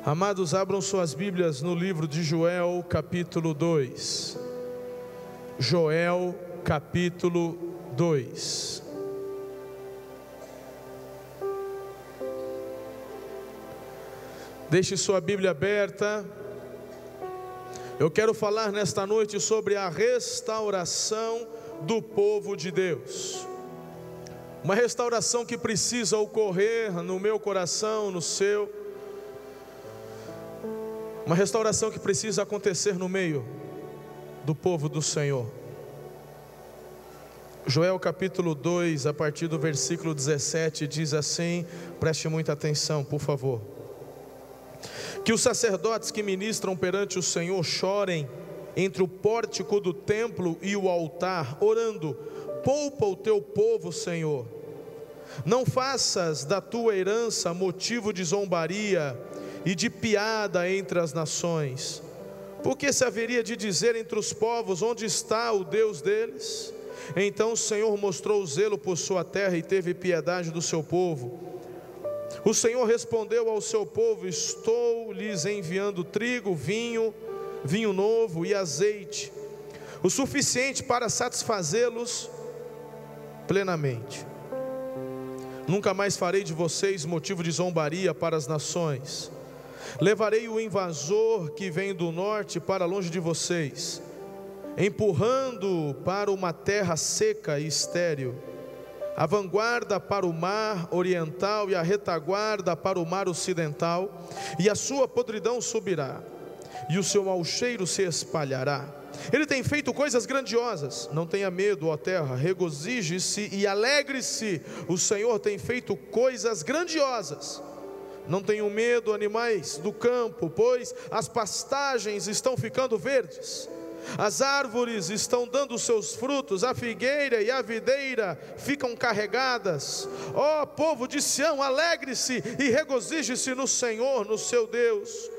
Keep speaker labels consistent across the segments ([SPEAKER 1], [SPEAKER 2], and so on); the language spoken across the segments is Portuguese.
[SPEAKER 1] Amados, abram suas Bíblias no livro de Joel, capítulo 2. Joel, capítulo 2. Deixe sua Bíblia aberta. Eu quero falar nesta noite sobre a restauração do povo de Deus. Uma restauração que precisa ocorrer no meu coração, no seu. Uma restauração que precisa acontecer no meio do povo do Senhor. Joel capítulo 2, a partir do versículo 17, diz assim, preste muita atenção, por favor. Que os sacerdotes que ministram perante o Senhor chorem entre o pórtico do templo e o altar, orando: poupa o teu povo, Senhor. Não faças da tua herança motivo de zombaria e de piada entre as nações. Porque se haveria de dizer entre os povos: onde está o Deus deles? Então o Senhor mostrou zelo por sua terra e teve piedade do seu povo. O Senhor respondeu ao seu povo: estou lhes enviando trigo, vinho novo e azeite, o suficiente para satisfazê-los plenamente. Nunca mais farei de vocês motivo de zombaria para as nações. Levarei o invasor que vem do norte para longe de vocês, empurrando para uma terra seca e estéril, a vanguarda para o mar oriental e a retaguarda para o mar ocidental, e a sua podridão subirá, e o seu mau cheiro se espalhará. Ele tem feito coisas grandiosas. Não tenha medo, ó terra, regozije-se e alegre-se. O Senhor tem feito coisas grandiosas. Não tenham medo, animais do campo, pois as pastagens estão ficando verdes, as árvores estão dando seus frutos, a figueira e a videira ficam carregadas. Ó povo de Sião, alegre-se e regozije-se no Senhor, no seu Deus,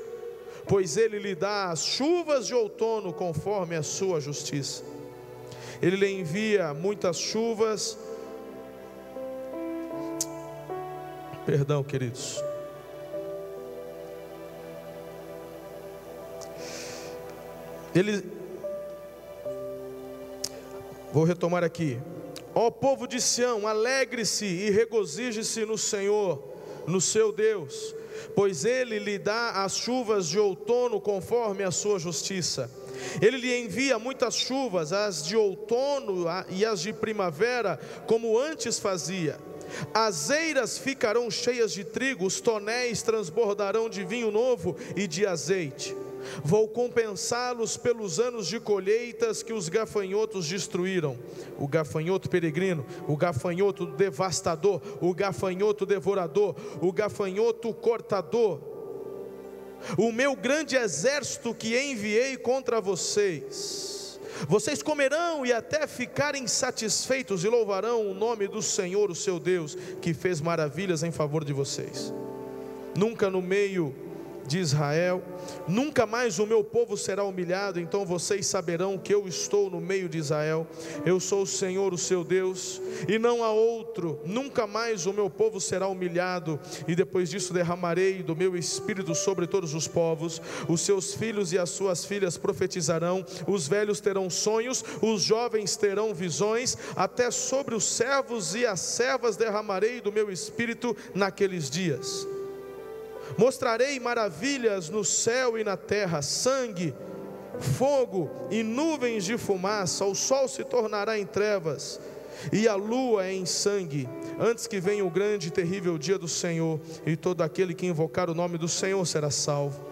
[SPEAKER 1] pois Ele lhe dá as chuvas de outono conforme a sua justiça. Ele lhe envia muitas chuvas. Perdão, queridos. Vou retomar aqui. Ó povo de Sião, alegre-se e regozije-se no Senhor, no seu Deus, pois Ele lhe dá as chuvas de outono conforme a sua justiça. Ele lhe envia muitas chuvas, as de outono e as de primavera, como antes fazia. As eiras ficarão cheias de trigo, os tonéis transbordarão de vinho novo e de azeite. Vou compensá-los pelos anos de colheitas que os gafanhotos destruíram. O gafanhoto peregrino, o gafanhoto devastador, o gafanhoto devorador, o gafanhoto cortador. O meu grande exército que enviei contra vocês. Vocês comerão e até ficarem satisfeitos e louvarão o nome do Senhor, o seu Deus, que fez maravilhas em favor de vocês. Nunca no meio de Israel, nunca mais o meu povo será humilhado. Então vocês saberão que eu estou no meio de Israel. Eu sou o Senhor, o seu Deus, e não há outro. Nunca mais o meu povo será humilhado. E depois disso derramarei do meu espírito sobre todos os povos. Os seus filhos e as suas filhas profetizarão, os velhos terão sonhos, os jovens terão visões. Até sobre os servos e as servas derramarei do meu espírito naqueles dias. Mostrarei maravilhas no céu e na terra, sangue, fogo e nuvens de fumaça. O sol se tornará em trevas e a lua em sangue, antes que venha o grande e terrível dia do Senhor, e todo aquele que invocar o nome do Senhor será salvo.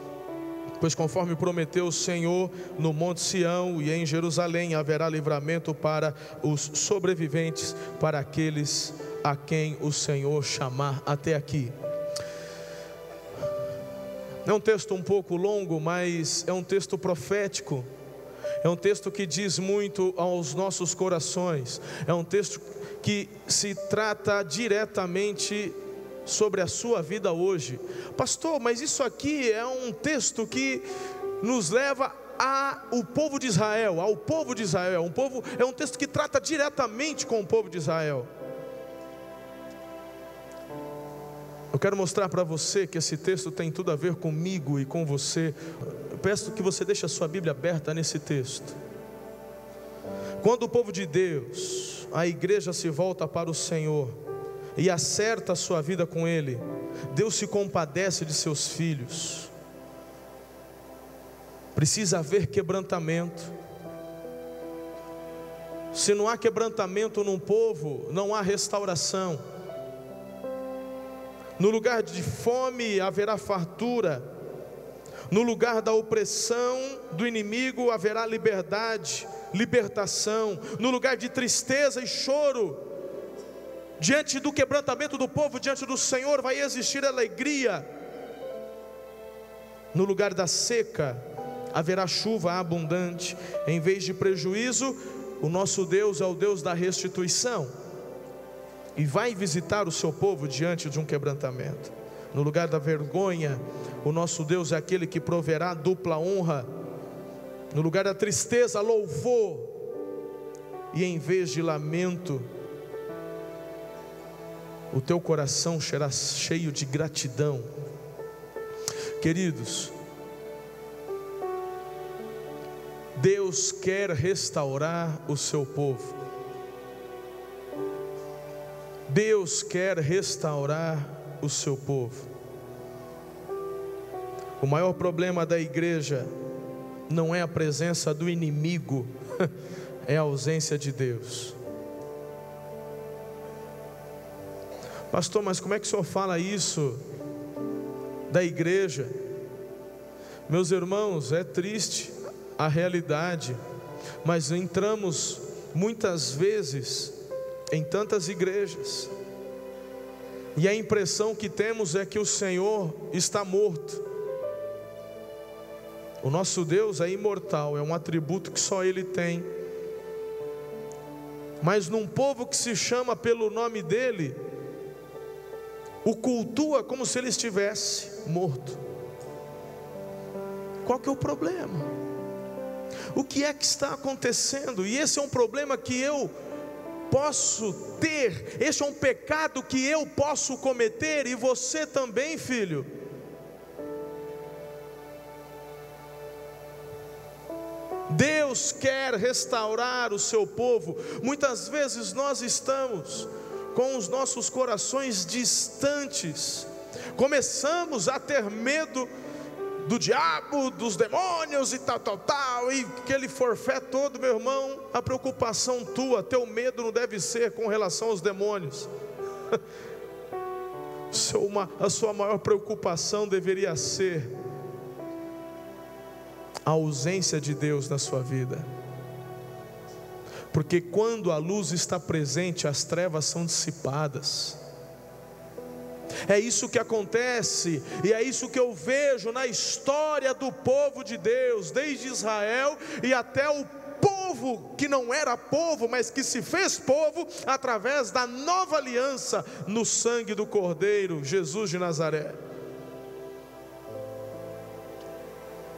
[SPEAKER 1] Pois conforme prometeu o Senhor, no monte Sião e em Jerusalém haverá livramento para os sobreviventes, para aqueles a quem o Senhor chamar. Até aqui. É um texto um pouco longo, mas é um texto profético. É um texto que diz muito aos nossos corações. É um texto que se trata diretamente sobre a sua vida hoje. Pastor, mas isso aqui é um texto que nos leva ao povo de Israel, ao povo de Israel. É um texto que trata diretamente com o povo de Israel. Eu quero mostrar para você que esse texto tem tudo a ver comigo e com você. Eu peço que você deixe a sua Bíblia aberta nesse texto. Quando o povo de Deus, a igreja, se volta para o Senhor e acerta a sua vida com Ele, Deus se compadece de seus filhos. Precisa haver quebrantamento. Se não há quebrantamento num povo, não há restauração. No lugar de fome haverá fartura. No lugar da opressão do inimigo haverá liberdade, libertação. No lugar de tristeza e choro, diante do quebrantamento do povo, diante do Senhor, vai existir alegria. No lugar da seca haverá chuva abundante. Em vez de prejuízo, o nosso Deus é o Deus da restituição, e vai visitar o seu povo diante de um quebrantamento. No lugar da vergonha, o nosso Deus é aquele que proverá dupla honra. No lugar da tristeza, louvor. E em vez de lamento, o teu coração será cheio de gratidão. Queridos, Deus quer restaurar o seu povo. Deus quer restaurar o seu povo. O maior problema da igreja não é a presença do inimigo, é a ausência de Deus. Pastor, mas como é que o senhor fala isso da igreja? Meus irmãos, é triste a realidade, mas entramos muitas vezes em tantas igrejas, e a impressão que temos é que o Senhor está morto. O nosso Deus é imortal, é um atributo que só Ele tem. Mas num povo que se chama pelo nome dEle, o cultua como se Ele estivesse morto. Qual que é o problema? O que é que está acontecendo? E esse é um problema que eu posso ter, este é um pecado que eu posso cometer, e você também, filho. Deus quer restaurar o seu povo. Muitas vezes nós estamos com os nossos corações distantes, começamos a ter medo do diabo, dos demônios e tal, e aquele forfé todo, meu irmão. A preocupação tua, teu medo não deve ser com relação aos demônios. A sua maior preocupação deveria ser a ausência de Deus na sua vida. Porque quando a luz está presente, as trevas são dissipadas. É isso que acontece, e é isso que eu vejo na história do povo de Deus, desde Israel e até o povo que não era povo, mas que se fez povo através da nova aliança no sangue do Cordeiro, Jesus de Nazaré.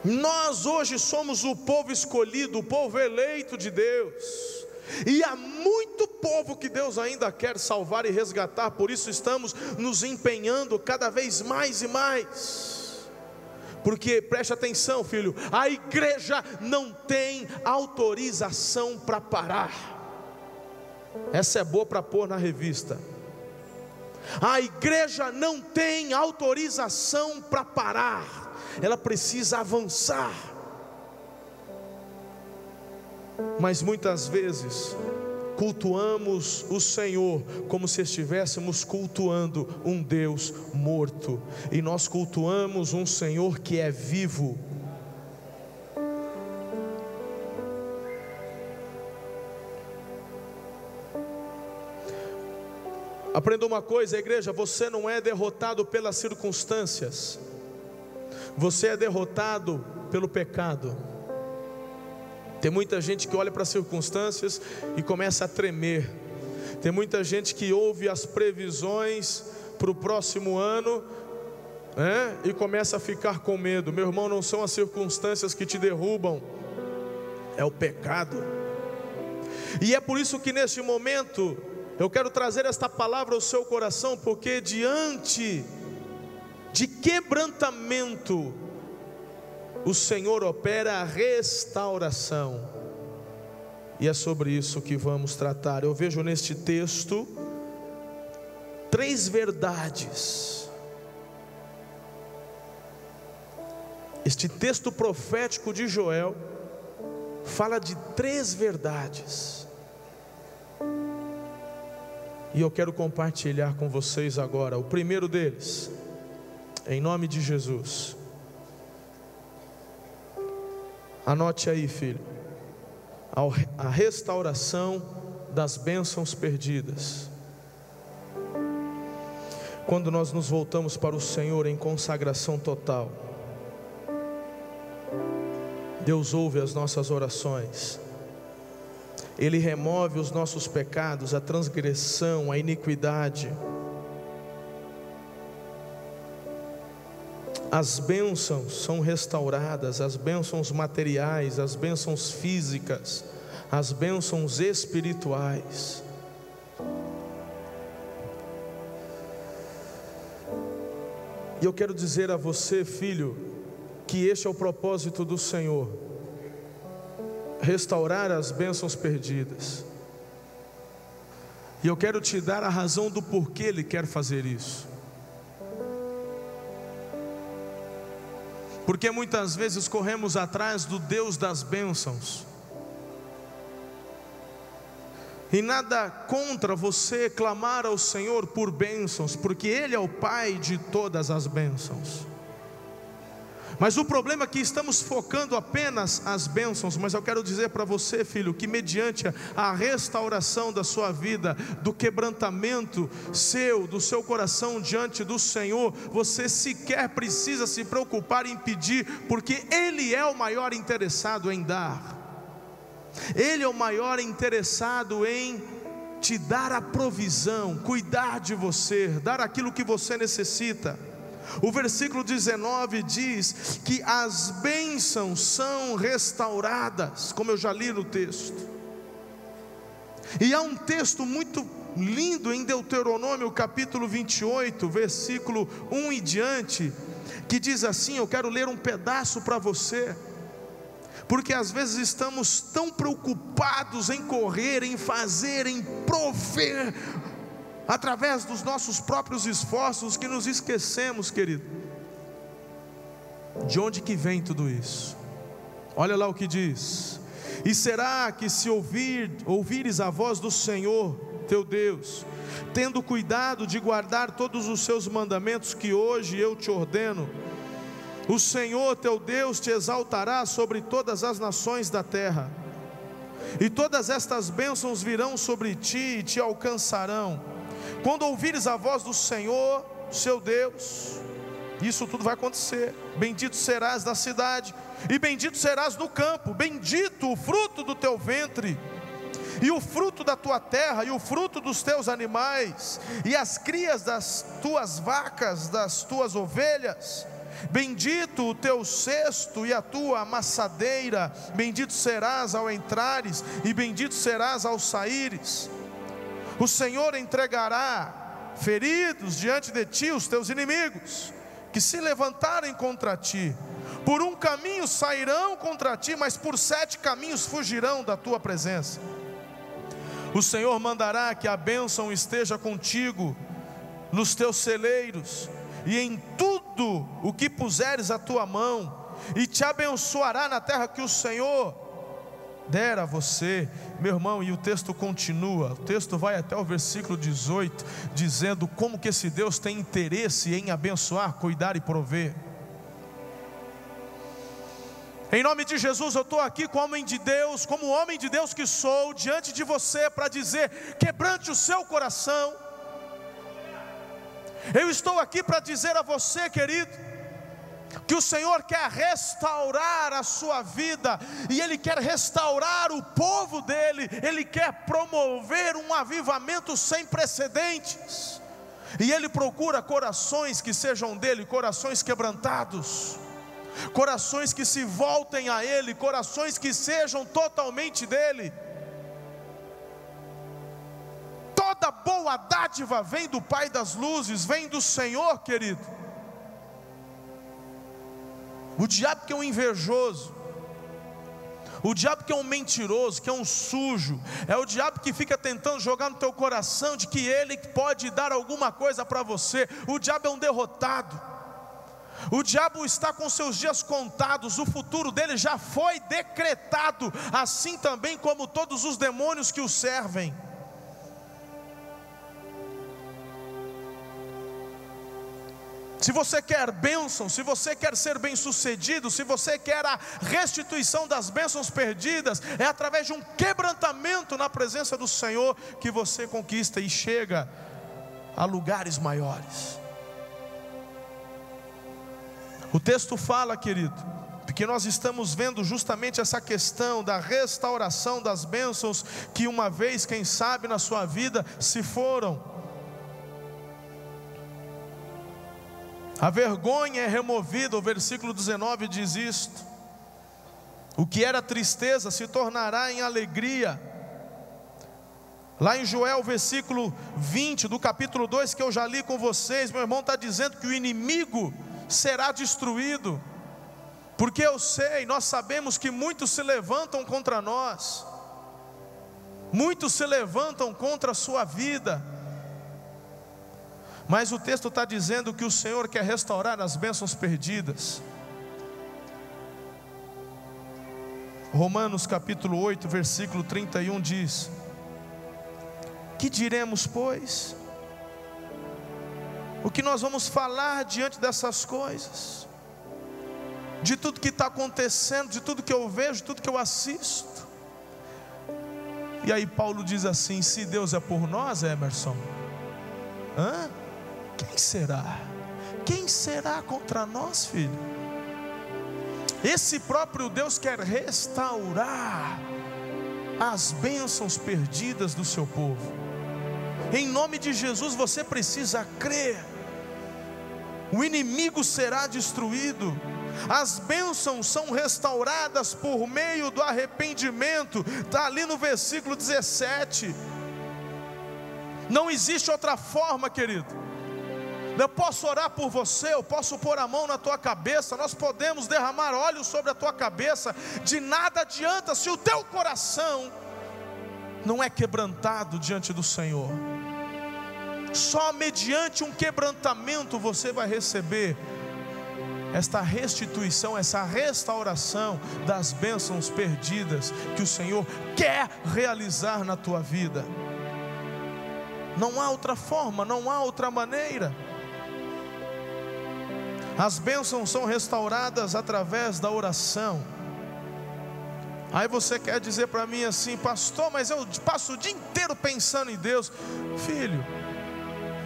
[SPEAKER 1] Nós hoje somos o povo escolhido, o povo eleito de Deus. E há muito povo que Deus ainda quer salvar e resgatar. Por isso estamos nos empenhando cada vez mais e mais. Porque, preste atenção, filho, a igreja não tem autorização para parar. Essa é boa para pôr na revista. A igreja não tem autorização para parar. Ela precisa avançar. Mas muitas vezes cultuamos o Senhor como se estivéssemos cultuando um Deus morto, e nós cultuamos um Senhor que é vivo. Aprenda uma coisa, igreja: você não é derrotado pelas circunstâncias, você é derrotado pelo pecado. Tem muita gente que olha para as circunstâncias e começa a tremer. Tem muita gente que ouve as previsões para o próximo ano, e começa a ficar com medo. Meu irmão, não são as circunstâncias que te derrubam, é o pecado. E é por isso que neste momento eu quero trazer esta palavra ao seu coração, porque diante de quebrantamento, o Senhor opera a restauração. E é sobre isso que vamos tratar. Eu vejo neste texto 3 verdades. Este texto profético de Joel fala de 3 verdades. E eu quero compartilhar com vocês agora o primeiro deles, em nome de Jesus. Anote aí, filho: a restauração das bênçãos perdidas. Quando nós nos voltamos para o Senhor em consagração total, Deus ouve as nossas orações, Ele remove os nossos pecados, a transgressão, a iniquidade. As bênçãos são restauradas, as bênçãos materiais, as bênçãos físicas, as bênçãos espirituais. E eu quero dizer a você, filho, que este é o propósito do Senhor: restaurar as bênçãos perdidas. E eu quero te dar a razão do porquê Ele quer fazer isso. Porque muitas vezes corremos atrás do Deus das bênçãos, e nada contra você clamar ao Senhor por bênçãos, porque Ele é o Pai de todas as bênçãos. Mas o problema é que estamos focando apenas as bênçãos. Mas eu quero dizer para você, filho, que mediante a restauração da sua vida, do quebrantamento do seu coração diante do Senhor, você sequer precisa se preocupar em pedir, porque Ele é o maior interessado em dar. Ele é o maior interessado em te dar a provisão, cuidar de você, dar aquilo que você necessita. O versículo 19 diz que as bênçãos são restauradas, como eu já li no texto. E há um texto muito lindo em Deuteronômio capítulo 28, versículo 1 e diante, que diz assim, eu quero ler um pedaço para você, porque às vezes estamos tão preocupados em correr, em fazer, em prover, através dos nossos próprios esforços, que nos esquecemos, querido, de onde que vem tudo isso. Olha lá o que diz: e será que se ouvires a voz do Senhor teu Deus, tendo cuidado de guardar todos os seus mandamentos que hoje eu te ordeno, o Senhor teu Deus te exaltará sobre todas as nações da terra, e todas estas bênçãos virão sobre ti e te alcançarão, quando ouvires a voz do Senhor, seu Deus. Isso tudo vai acontecer. Bendito serás na cidade, e bendito serás no campo. Bendito o fruto do teu ventre, e o fruto da tua terra, e o fruto dos teus animais, e as crias das tuas vacas, das tuas ovelhas. Bendito o teu cesto e a tua amassadeira. Bendito serás ao entrares, e bendito serás ao saíres. O Senhor entregará feridos diante de ti os teus inimigos, que se levantarem contra ti. Por um caminho sairão contra ti, mas por 7 caminhos fugirão da tua presença. O Senhor mandará que a bênção esteja contigo nos teus celeiros, e em tudo o que puseres a tua mão, e te abençoará na terra que o Senhor der a você. Meu irmão, e o texto continua, o texto vai até o versículo 18, dizendo como que esse Deus tem interesse em abençoar, cuidar e prover. Em nome de Jesus, eu estou aqui como homem de Deus, como homem de Deus que sou, diante de você para dizer: quebrante o seu coração. Eu estou aqui para dizer a você, querido, que o Senhor quer restaurar a sua vida, e Ele quer restaurar o povo dEle. Ele quer promover um avivamento sem precedentes, e Ele procura corações que sejam dEle, corações quebrantados, corações que se voltem a Ele, corações que sejam totalmente dEle. Toda boa dádiva vem do Pai das luzes, vem do Senhor, querido. O diabo que é um invejoso, o diabo que é um mentiroso, que é um sujo, é o diabo que fica tentando jogar no teu coração de que ele pode dar alguma coisa para você. O diabo é um derrotado, o diabo está com seus dias contados, o futuro dele já foi decretado, assim também como todos os demônios que o servem. Se você quer bênção, se você quer ser bem sucedido, se você quer a restituição das bênçãos perdidas, é através de um quebrantamento na presença do Senhor que você conquista e chega a lugares maiores. O texto fala, querido, porque nós estamos vendo justamente essa questão da restauração das bênçãos que uma vez, quem sabe, na sua vida se foram. A vergonha é removida, o versículo 19 diz isto: o que era tristeza se tornará em alegria. Lá em Joel, versículo 20 do capítulo 2, que eu já li com vocês, meu irmão, está dizendo que o inimigo será destruído, porque eu sei, nós sabemos que muitos se levantam contra nós, muitos se levantam contra a sua vida, mas o texto está dizendo que o Senhor quer restaurar as bênçãos perdidas. Romanos capítulo 8, versículo 31 diz: que diremos, pois? O que nós vamos falar diante dessas coisas? De tudo que está acontecendo, de tudo que eu vejo, de tudo que eu assisto. E aí Paulo diz assim: se Deus é por nós, Emerson, quem será? Quem será contra nós, filho? Esse próprio Deus quer restaurar as bênçãos perdidas do seu povo. Em nome de Jesus você precisa crer. O inimigo será destruído. As bênçãos são restauradas por meio do arrependimento. Está ali no versículo 17. Não existe outra forma, querido. Eu posso orar por você, eu posso pôr a mão na tua cabeça, nós podemos derramar óleo sobre a tua cabeça. De nada adianta se o teu coração não é quebrantado diante do Senhor. Só mediante um quebrantamento você vai receber esta restituição, essa restauração das bênçãos perdidas que o Senhor quer realizar na tua vida. Não há outra forma, não há outra maneira. As bênçãos são restauradas através da oração. Aí você quer dizer para mim assim: pastor, mas eu passo o dia inteiro pensando em Deus. Filho,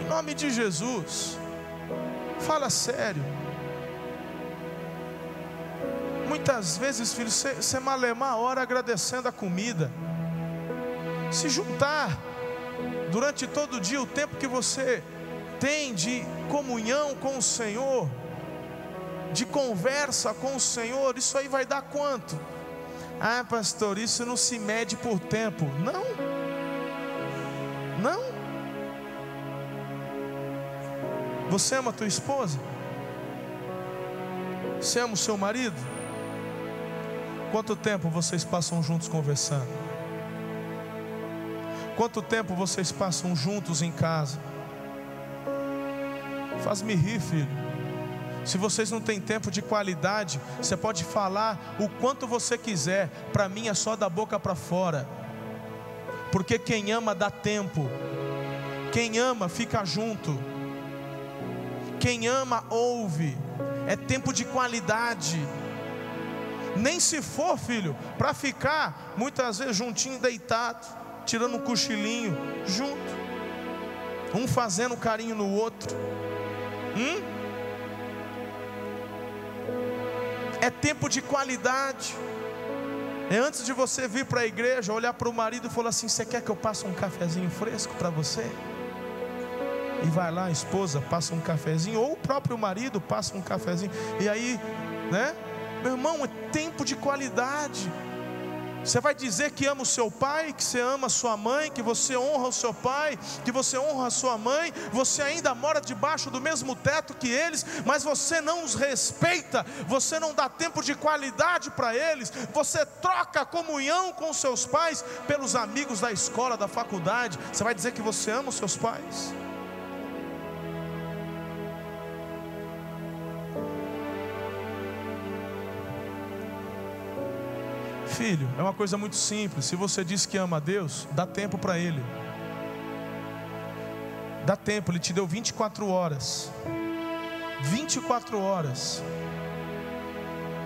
[SPEAKER 1] em nome de Jesus, fala sério. Muitas vezes, filho, você malemar a hora agradecendo a comida. Se juntar durante todo o dia, o tempo que você tem de comunhão com o Senhor, de conversa com o Senhor, isso aí vai dar quanto? Ah, pastor, isso não se mede por tempo. Não, não. Você ama a tua esposa? Você ama o seu marido? Quanto tempo vocês passam juntos conversando? Quanto tempo vocês passam juntos em casa? Faz-me rir, filho. Se vocês não têm tempo de qualidade, você pode falar o quanto você quiser, para mim é só da boca para fora. Porque quem ama dá tempo. Quem ama fica junto. Quem ama ouve. É tempo de qualidade. Nem se for, filho, para ficar muitas vezes juntinho, deitado, tirando um cochilinho, junto, um fazendo carinho no outro. É tempo de qualidade. É antes de você vir para a igreja, olhar para o marido e falar assim: você quer que eu passe um cafezinho fresco para você? E vai lá, a esposa passa um cafezinho, ou o próprio marido passa um cafezinho. E aí, né? Meu irmão, é tempo de qualidade. Você vai dizer que ama o seu pai, que você ama a sua mãe, que você honra o seu pai, que você honra a sua mãe, você ainda mora debaixo do mesmo teto que eles, mas você não os respeita, você não dá tempo de qualidade para eles, você troca a comunhão com seus pais pelos amigos da escola, da faculdade. Você vai dizer que você ama os seus pais? Filho, é uma coisa muito simples. Se você diz que ama a Deus, dá tempo para Ele. Dá tempo, Ele te deu 24 horas. 24 horas.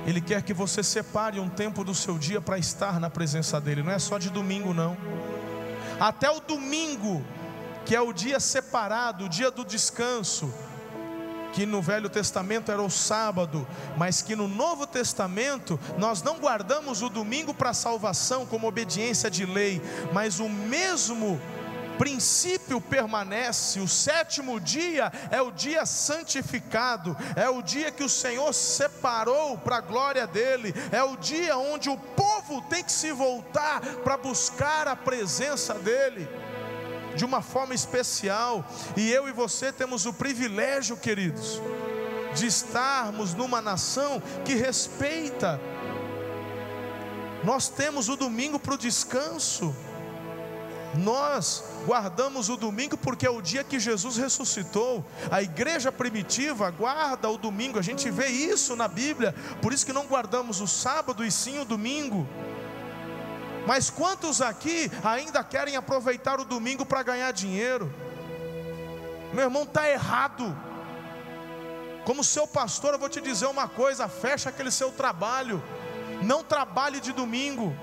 [SPEAKER 1] Ele quer que você separe um tempo do seu dia para estar na presença dEle. Não é só de domingo não. Até o domingo, que é o dia separado, o dia do descanso, que no Velho Testamento era o sábado, mas que no Novo Testamento nós não guardamos o domingo para salvação como obediência de lei, mas o mesmo princípio permanece. O sétimo dia é o dia santificado, é o dia que o Senhor separou para a glória dEle, é o dia onde o povo tem que se voltar para buscar a presença dEle de uma forma especial. E eu e você temos o privilégio, queridos, de estarmos numa nação que respeita. Nós temos o domingo para o descanso. Nós guardamos o domingo porque é o dia que Jesus ressuscitou. A igreja primitiva guarda o domingo. A gente vê isso na Bíblia. Por isso que não guardamos o sábado e sim o domingo. Mas quantos aqui ainda querem aproveitar o domingo para ganhar dinheiro? Meu irmão, está errado. Como seu pastor, eu vou te dizer uma coisa: fecha aquele seu trabalho. Não trabalhe de domingo,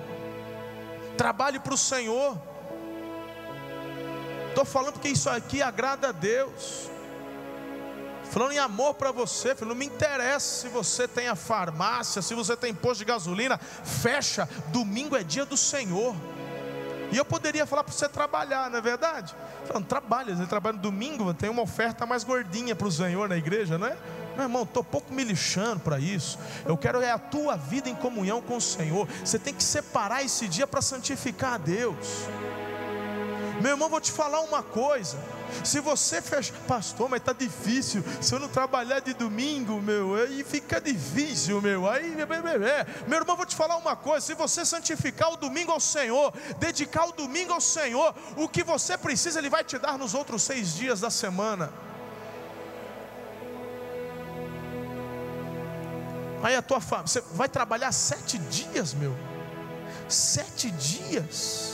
[SPEAKER 1] trabalhe para o Senhor. Estou falando porque isso aqui agrada a Deus. Falando em amor para você, filho, não me interessa se você tem a farmácia, se você tem posto de gasolina, fecha, domingo é dia do Senhor. E eu poderia falar para você trabalhar, não é verdade? Falando, trabalha, você trabalha no domingo, tem uma oferta mais gordinha para o Senhor na igreja, não é? Meu irmão, estou pouco me lixando para isso. Eu quero a tua vida em comunhão com o Senhor. Você tem que separar esse dia para santificar a Deus. Meu irmão, vou te falar uma coisa. Se você fecha, pastor, mas está difícil. Se eu não trabalhar de domingo, aí fica difícil, aí, meu irmão, vou te falar uma coisa. Se você santificar o domingo ao Senhor, dedicar o domingo ao Senhor, o que você precisa Ele vai te dar nos outros 6 dias da semana. Aí a tua família, você vai trabalhar 7 dias, 7 dias.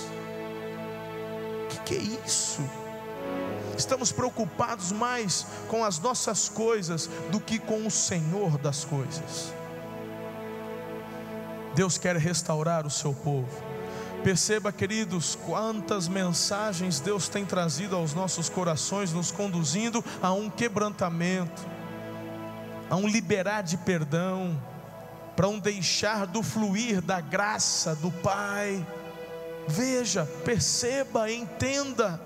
[SPEAKER 1] Que é isso? Estamos preocupados mais com as nossas coisas do que com o Senhor das coisas. Deus quer restaurar o seu povo. Perceba, queridos, quantas mensagens Deus tem trazido aos nossos corações, nos conduzindo a um quebrantamento, a um liberar de perdão, para um deixar do fluir da graça do Pai. Veja, perceba, entenda.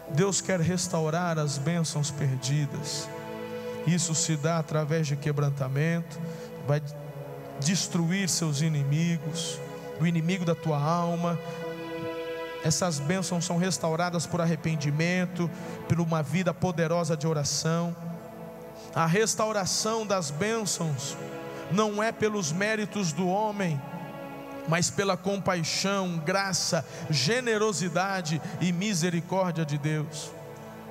[SPEAKER 1] Deus quer restaurar as bênçãos perdidas. Isso se dá através de quebrantamento. Vai destruir seus inimigos, o inimigo da tua alma. Essas bênçãos são restauradas por arrependimento, por uma vida poderosa de oração. A restauração das bênçãos não é pelos méritos do homem, mas pela compaixão, graça, generosidade e misericórdia de Deus.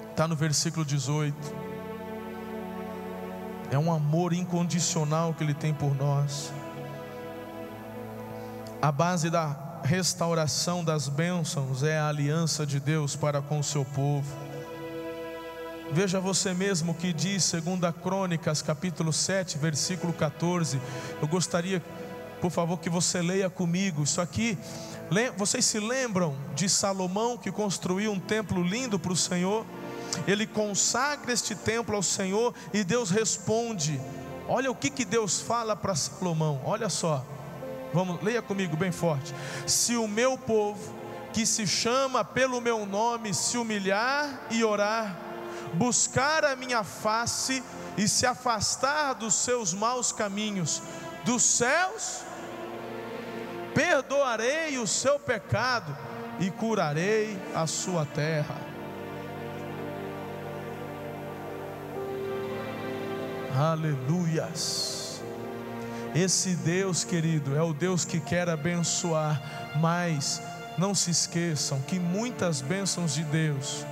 [SPEAKER 1] Está no versículo 18. É um amor incondicional que Ele tem por nós. A base da restauração das bênçãos é a aliança de Deus para com o seu povo. Veja você mesmo que diz 2 Crônicas capítulo 7 versículo 14. Eu gostaria, por favor, que você leia comigo. Isso aqui, vocês se lembram de Salomão, que construiu um templo lindo para o Senhor? Ele consagra este templo ao Senhor e Deus responde. Olha o que Deus fala para Salomão. Olha só, vamos, leia comigo bem forte. Se o meu povo, que se chama pelo meu nome, se humilhar e orar, buscar a minha face e se afastar dos seus maus caminhos, dos céus, perdoarei o seu pecado e curarei a sua terra. Aleluias. Esse Deus, querido, é o Deus que quer abençoar, mas não se esqueçam que muitas bênçãos de Deus,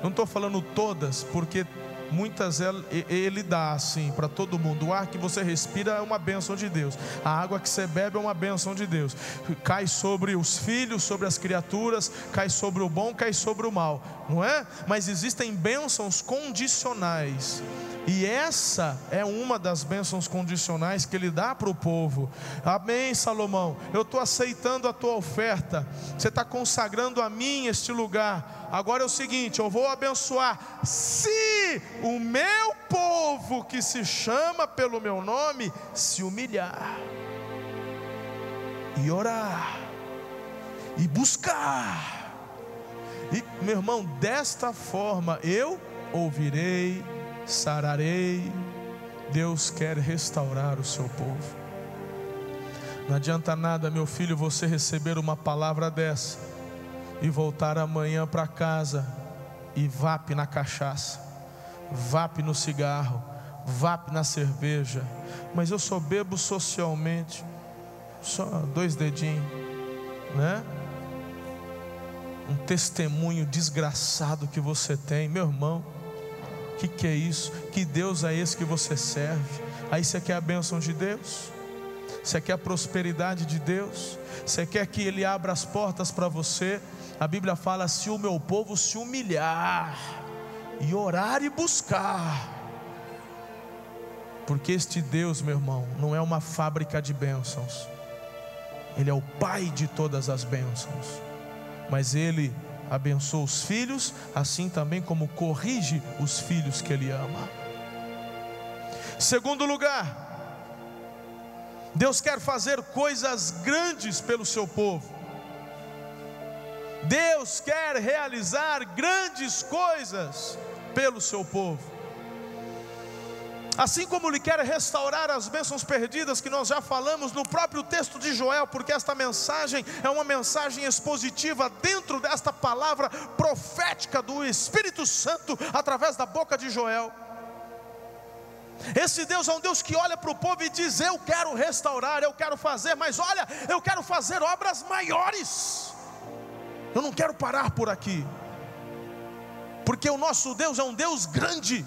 [SPEAKER 1] não estou falando todas, porque muitas Ele dá assim para todo mundo. O ar que você respira é uma bênção de Deus, a água que você bebe é uma bênção de Deus, cai sobre os filhos, sobre as criaturas, cai sobre o bom, cai sobre o mal, não é? Mas existem bênçãos condicionais, e essa é uma das bênçãos condicionais que Ele dá para o povo. Amém, Salomão? Eu estou aceitando a tua oferta, você está consagrando a mim este lugar. Agora é o seguinte, eu vou abençoar, se o meu povo que se chama pelo meu nome se humilhar e orar e buscar, e meu irmão, desta forma eu ouvirei, sararei. Deus quer restaurar o seu povo. Não adianta nada, meu filho, você receber uma palavra dessa e voltar amanhã para casa e vape na cachaça, vape no cigarro, vape na cerveja. Mas eu só bebo socialmente, só 2 dedinhos, né? Um testemunho desgraçado que você tem, meu irmão. Que é isso? Que Deus é esse que você serve? Aí você quer a bênção de Deus? Você quer a prosperidade de Deus? Você quer que Ele abra as portas para você? A Bíblia fala: se o meu povo se humilhar e orar e buscar. Porque este Deus, meu irmão, não é uma fábrica de bênçãos. Ele é o Pai de todas as bênçãos. Mas Ele abençoa os filhos, assim também como corrige os filhos que Ele ama. Segundo lugar, Deus quer fazer coisas grandes pelo seu povo. Deus quer realizar grandes coisas pelo seu povo. Assim como Ele quer restaurar as bênçãos perdidas, que nós já falamos no próprio texto de Joel, porque esta mensagem é uma mensagem expositiva dentro desta palavra profética do Espírito Santo, através da boca de Joel. Esse Deus é um Deus que olha para o povo e diz: eu quero restaurar, eu quero fazer, mas olha, eu quero fazer obras maiores. Eu não quero parar por aqui, porque o nosso Deus é um Deus grande.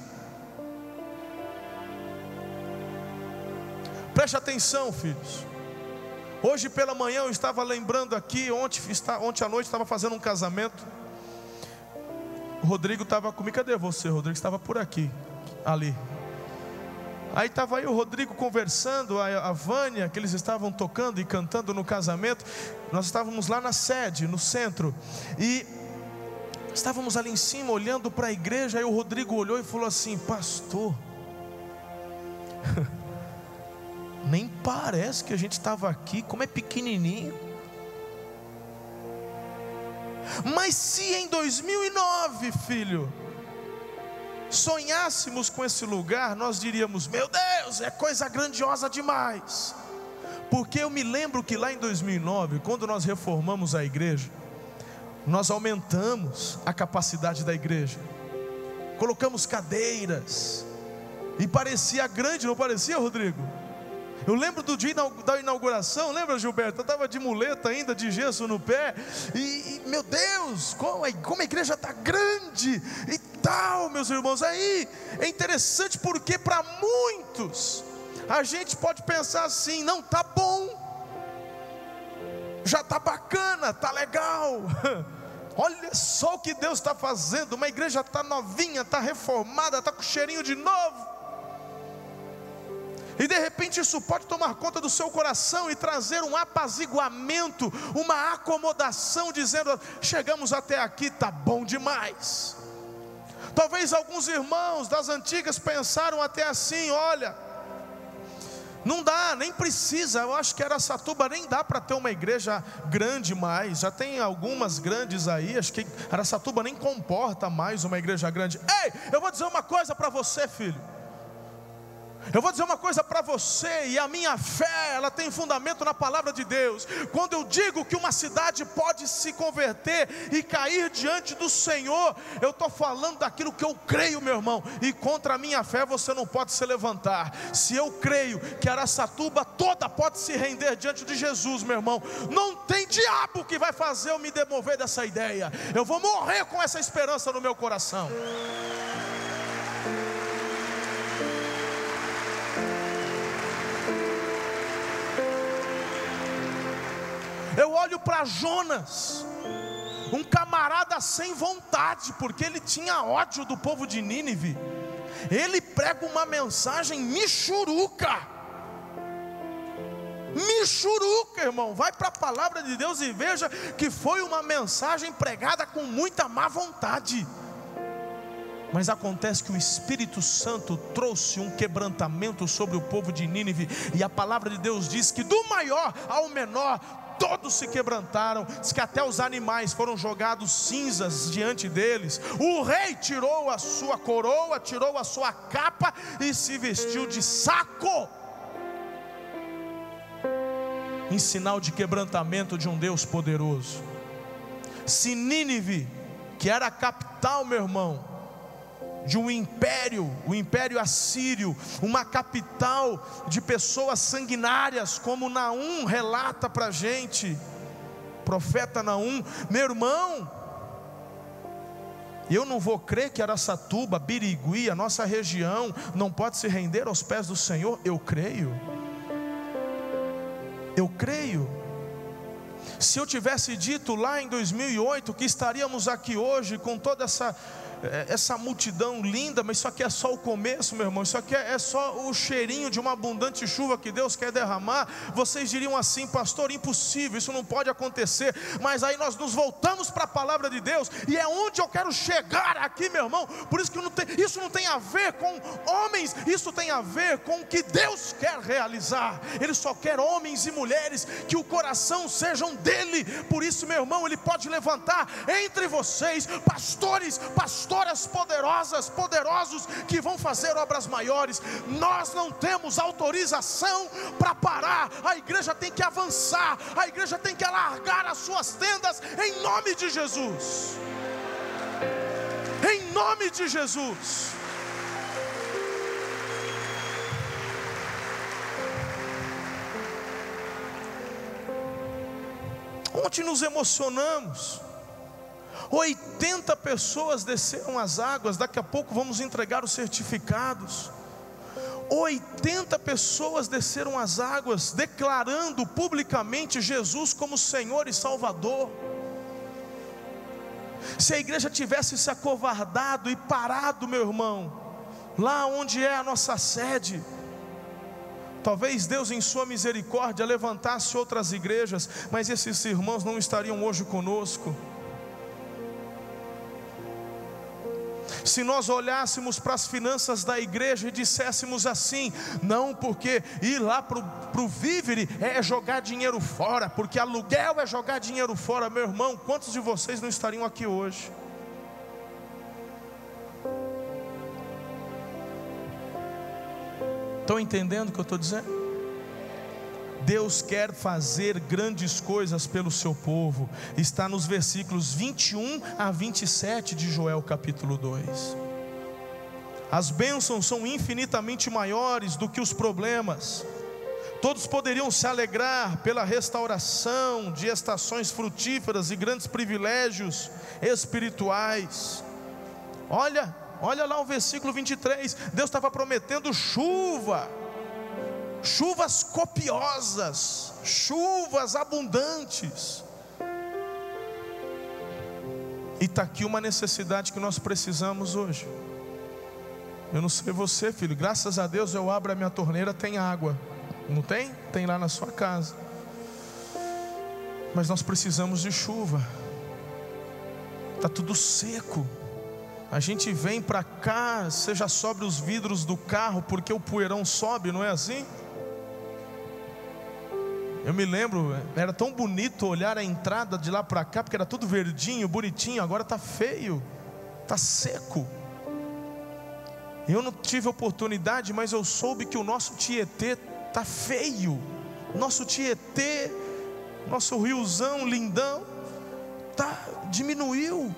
[SPEAKER 1] Preste atenção, filhos. Hoje pela manhã eu estava lembrando aqui, ontem à noite estava fazendo um casamento. O Rodrigo estava comigo. Cadê você, Rodrigo? Estava por aqui, ali. Aí estava aí o Rodrigo conversando, a Vânia, que eles estavam tocando e cantando no casamento. Nós estávamos lá na sede, no centro, e estávamos ali em cima olhando para a igreja. Aí o Rodrigo olhou e falou assim: pastor, nem parece que a gente estava aqui, como é pequenininho. Mas se em 2009, filho, sonhássemos com esse lugar, nós diríamos: meu Deus, é coisa grandiosa demais. Porque eu me lembro que lá em 2009, quando nós reformamos a igreja, nós aumentamos a capacidade da igreja, colocamos cadeiras, e parecia grande, não parecia, Rodrigo? Eu lembro do dia da inauguração, lembra, Gilberto? Eu estava de muleta ainda, de gesso no pé, e meu Deus, como a igreja está grande e tal, meus irmãos. Aí é interessante, porque para muitos a gente pode pensar assim: não, tá bom, já tá bacana, tá legal. Olha só o que Deus está fazendo, uma igreja está novinha, está reformada, está com cheirinho de novo. E de repente isso pode tomar conta do seu coração e trazer um apaziguamento, uma acomodação, dizendo: chegamos até aqui, tá bom demais. Talvez alguns irmãos das antigas pensaram até assim: olha, não dá, nem precisa. Eu acho que Araçatuba nem dá para ter uma igreja grande mais. Já tem algumas grandes aí. Acho que Araçatuba nem comporta mais uma igreja grande. Ei, eu vou dizer uma coisa para você, filho. Eu vou dizer uma coisa para você, e a minha fé, ela tem fundamento na palavra de Deus. Quando eu digo que uma cidade pode se converter e cair diante do Senhor, eu estou falando daquilo que eu creio, meu irmão. E contra a minha fé você não pode se levantar. Se eu creio que Araçatuba toda pode se render diante de Jesus, meu irmão, não tem diabo que vai fazer eu me demover dessa ideia. Eu vou morrer com essa esperança no meu coração. Eu olho para Jonas, um camarada sem vontade, porque ele tinha ódio do povo de Nínive. Ele prega uma mensagem michuruca, irmão. Vai para a palavra de Deus e veja que foi uma mensagem pregada com muita má vontade. Mas acontece que o Espírito Santo trouxe um quebrantamento sobre o povo de Nínive, e a palavra de Deus diz que do maior ao menor todos se quebrantaram. Diz que até os animais foram jogados cinzas diante deles. O rei tirou a sua coroa, tirou a sua capa e se vestiu de saco, em sinal de quebrantamento de um Deus poderoso. Se Nínive, que era a capital, meu irmão, de um império, o império assírio, uma capital de pessoas sanguinárias, como Naum relata para a gente, profeta Naum, meu irmão, eu não vou crer que Araçatuba, Birigui, a nossa região, não pode se render aos pés do Senhor. Eu creio. Se eu tivesse dito lá em 2008 que estaríamos aqui hoje com toda essa multidão linda, mas isso aqui é só o começo, meu irmão, isso aqui é só o cheirinho de uma abundante chuva que Deus quer derramar, vocês diriam assim: pastor, impossível, isso não pode acontecer. Mas aí nós nos voltamos para a palavra de Deus, e é onde eu quero chegar aqui, meu irmão. Por isso que isso não tem a ver com homens, isso tem a ver com o que Deus quer realizar. Ele só quer homens e mulheres que o coração sejam dele. Por isso, meu irmão, Ele pode levantar entre vocês pastoras poderosos que vão fazer obras maiores. Nós não temos autorização para parar. A igreja tem que avançar, a igreja tem que alargar as suas tendas em nome de Jesus. Em nome de Jesus. Ontem nos emocionamos. 80 pessoas desceram as águas. Daqui a pouco vamos entregar os certificados. 80 pessoas desceram as águas, declarando publicamente Jesus como Senhor e Salvador. Se a igreja tivesse se acovardado e parado, meu irmão, lá onde é a nossa sede, talvez Deus em sua misericórdia levantasse outras igrejas, mas esses irmãos não estariam hoje conosco. Se nós olhássemos para as finanças da igreja e disséssemos assim: não, porque ir lá para o Vivere é jogar dinheiro fora, porque aluguel é jogar dinheiro fora, meu irmão, quantos de vocês não estariam aqui hoje? Estão entendendo o que eu estou dizendo? Deus quer fazer grandes coisas pelo seu povo. Está nos versículos 21 a 27 de Joel capítulo 2. As bênçãos são infinitamente maiores do que os problemas. Todos poderiam se alegrar pela restauração de estações frutíferas e grandes privilégios espirituais. Olha lá o versículo 23. Deus estava prometendo chuvas copiosas, chuvas abundantes. E está aqui uma necessidade que nós precisamos hoje. Eu não sei você, filho, graças a Deus eu abro a minha torneira, tem água. Não tem? Tem lá na sua casa. Mas nós precisamos de chuva. Está tudo seco. A gente vem para cá, você já sobe os vidros do carro porque o poeirão sobe, não é assim? Eu me lembro, era tão bonito olhar a entrada de lá para cá, porque era tudo verdinho, bonitinho. Agora está feio, está seco. Eu não tive oportunidade, mas eu soube que o nosso Tietê está feio. Nosso Tietê, nosso riozão lindão, diminuiu.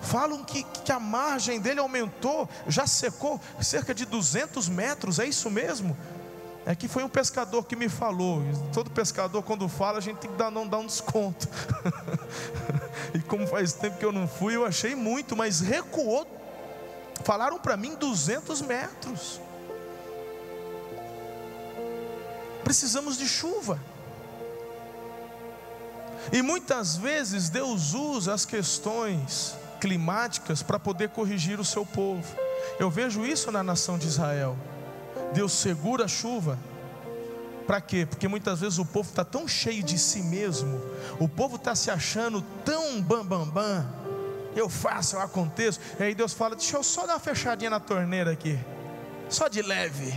[SPEAKER 1] Falam que a margem dele aumentou, já secou cerca de 200 metros, é isso mesmo? É que foi um pescador que me falou. Todo pescador, quando fala, a gente tem que dar um desconto. E como faz tempo que eu não fui, eu achei muito, mas recuou. Falaram para mim 200 metros. Precisamos de chuva. E muitas vezes Deus usa as questões climáticas para poder corrigir o seu povo. Eu vejo isso na nação de Israel. Deus segura a chuva. Para quê? Porque muitas vezes o povo está tão cheio de si mesmo, o povo está se achando tão bam. Eu faço, eu aconteço. E aí Deus fala: deixa eu só dar uma fechadinha na torneira aqui, só de leve,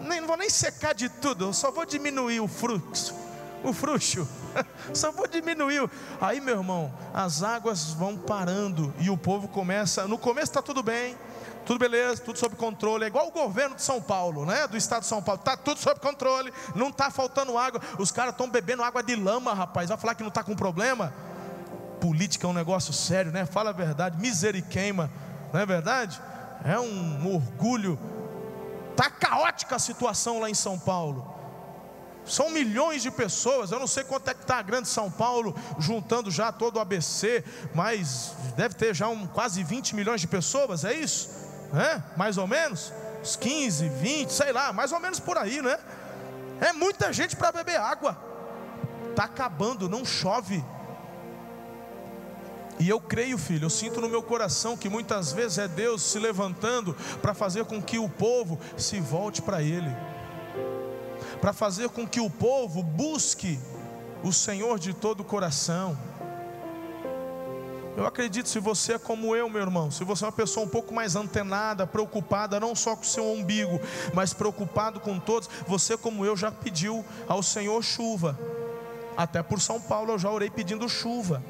[SPEAKER 1] não vou nem secar de tudo, eu só vou diminuir o fluxo, só vou diminuir. Aí, meu irmão, as águas vão parando e o povo começa. No começo está tudo bem, tudo beleza, tudo sob controle. É igual o governo de São Paulo, né? Do estado de São Paulo, está tudo sob controle, não está faltando água. Os caras estão bebendo água de lama, rapaz. Vai falar que não está com problema? Política é um negócio sério, né? Fala a verdade, misericórdia, não é verdade? É um orgulho. Está caótica a situação lá em São Paulo. São milhões de pessoas. Eu não sei quanto é que está a grande São Paulo, juntando já todo o ABC, mas deve ter já quase 20 milhões de pessoas, é isso? Mais ou menos, uns 15, 20, sei lá, mais ou menos por aí, né? É muita gente para beber água. Está acabando, não chove. E eu creio, filho, eu sinto no meu coração que muitas vezes é Deus se levantando para fazer com que o povo se volte para Ele, para fazer com que o povo busque o Senhor de todo o coração. Eu acredito, se você é como eu, meu irmão, se você é uma pessoa um pouco mais antenada, preocupada não só com o seu umbigo, mas preocupado com todos, você como eu já pediu ao Senhor chuva. Até por São Paulo eu já orei pedindo chuva.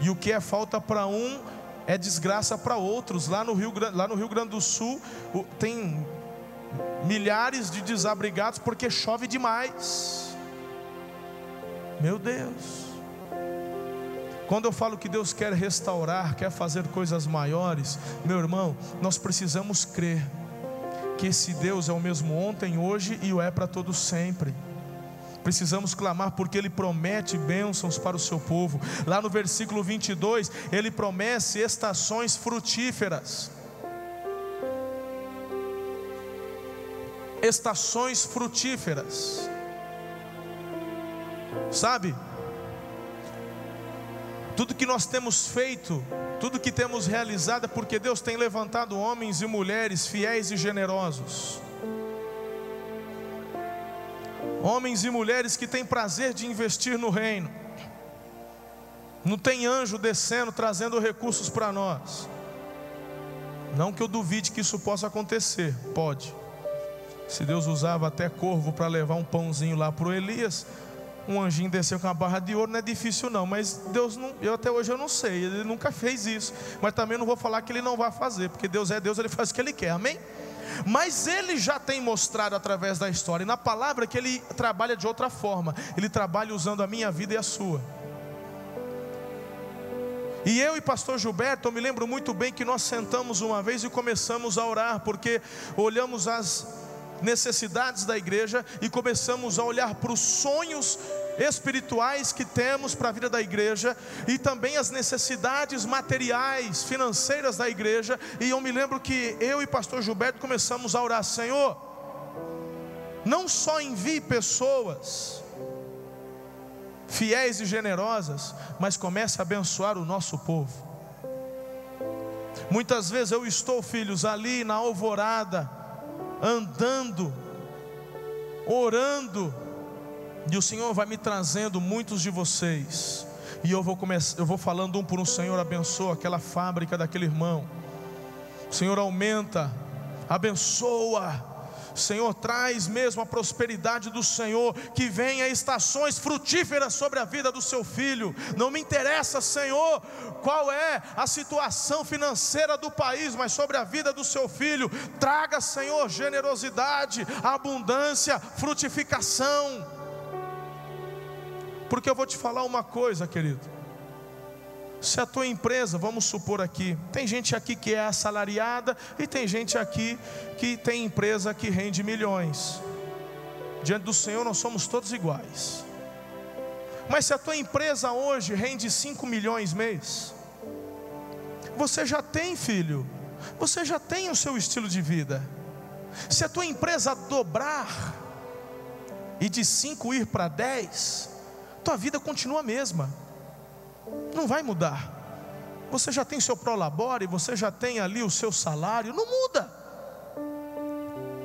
[SPEAKER 1] E o que é falta para um é desgraça para outros. Lá no Rio Grande do Sul tem milhares de desabrigados porque chove demais. Meu Deus. Quando eu falo que Deus quer restaurar, quer fazer coisas maiores, meu irmão, nós precisamos crer que esse Deus é o mesmo ontem, hoje e o é para todo sempre. Precisamos clamar porque Ele promete bênçãos para o seu povo. Lá no versículo 22, Ele promete estações frutíferas. Estações frutíferas. Sabe? Tudo que nós temos feito, tudo que temos realizado é porque Deus tem levantado homens e mulheres fiéis e generosos. Homens e mulheres que têm prazer de investir no reino. Não tem anjo descendo, trazendo recursos para nós. Não que eu duvide que isso possa acontecer, pode. Se Deus usava até corvo para levar um pãozinho lá para o Elias, um anjinho desceu com uma barra de ouro, não é difícil não. Mas Deus não, até hoje eu não sei, Ele nunca fez isso. Mas também não vou falar que Ele não vai fazer, porque Deus é Deus, Ele faz o que Ele quer, amém? Mas Ele já tem mostrado através da história e na palavra que Ele trabalha de outra forma. Ele trabalha usando a minha vida e a sua. E eu e pastor Gilberto, eu me lembro muito bem que nós sentamos uma vez e começamos a orar, porque olhamos as necessidades da igreja e começamos a olhar para os sonhos espirituais que temos para a vida da igreja e também as necessidades materiais, financeiras da igreja. E eu me lembro que eu e pastor Gilberto começamos a orar: Senhor, não só envie pessoas fiéis e generosas, mas comece a abençoar o nosso povo. Muitas vezes eu estou, filhos, ali na alvorada, andando, orando, e o Senhor vai me trazendo muitos de vocês, e eu vou falando um por um: Senhor, abençoa aquela fábrica daquele irmão, Senhor, aumenta, abençoa, Senhor, traz mesmo a prosperidade do Senhor, que venha estações frutíferas sobre a vida do seu filho. Não me interessa, Senhor, qual é a situação financeira do país, mas sobre a vida do seu filho, traga, Senhor, generosidade, abundância, frutificação. Porque eu vou te falar uma coisa, querido. Se a tua empresa, vamos supor aqui, tem gente aqui que é assalariada e tem gente aqui que tem empresa que rende milhões. Diante do Senhor nós somos todos iguais. Mas se a tua empresa hoje rende 5 milhões mês, você já tem, filho, você já tem o seu estilo de vida. Se a tua empresa dobrar e de 5 ir para 10, tua vida continua a mesma. Não vai mudar. Você já tem seu prolabore, você já tem ali o seu salário, não muda.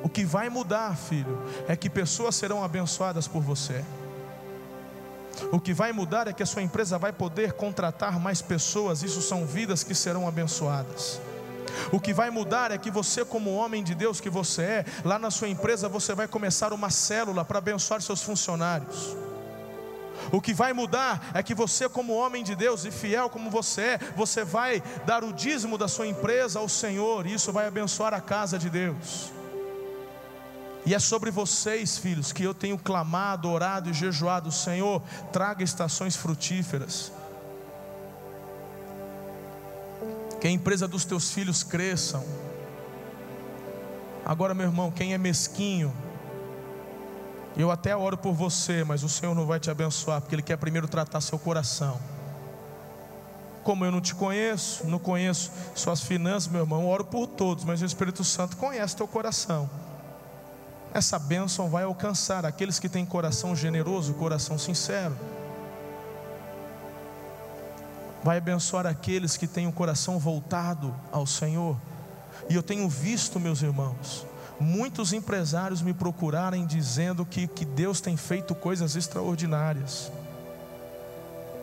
[SPEAKER 1] O que vai mudar, filho, é que pessoas serão abençoadas por você. O que vai mudar é que a sua empresa vai poder contratar mais pessoas. Isso são vidas que serão abençoadas. O que vai mudar é que você, como homem de Deus que você é, lá na sua empresa você vai começar uma célula para abençoar seus funcionários. O que vai mudar é que você, como homem de Deus e fiel como você é, você vai dar o dízimo da sua empresa ao Senhor, e isso vai abençoar a casa de Deus. E é sobre vocês, filhos, que eu tenho clamado, orado e jejuado: Senhor, traga estações frutíferas, que a empresa dos teus filhos cresçam. Agora, meu irmão, quem é mesquinho, eu até oro por você, mas o Senhor não vai te abençoar, porque Ele quer primeiro tratar seu coração. Como eu não te conheço, não conheço suas finanças, meu irmão, eu oro por todos, mas o Espírito Santo conhece teu coração. Essa bênção vai alcançar aqueles que têm coração generoso, coração sincero. Vai abençoar aqueles que têm o coração voltado ao Senhor. E eu tenho visto, meus irmãos, muitos empresários me procurarem dizendo que Deus tem feito coisas extraordinárias.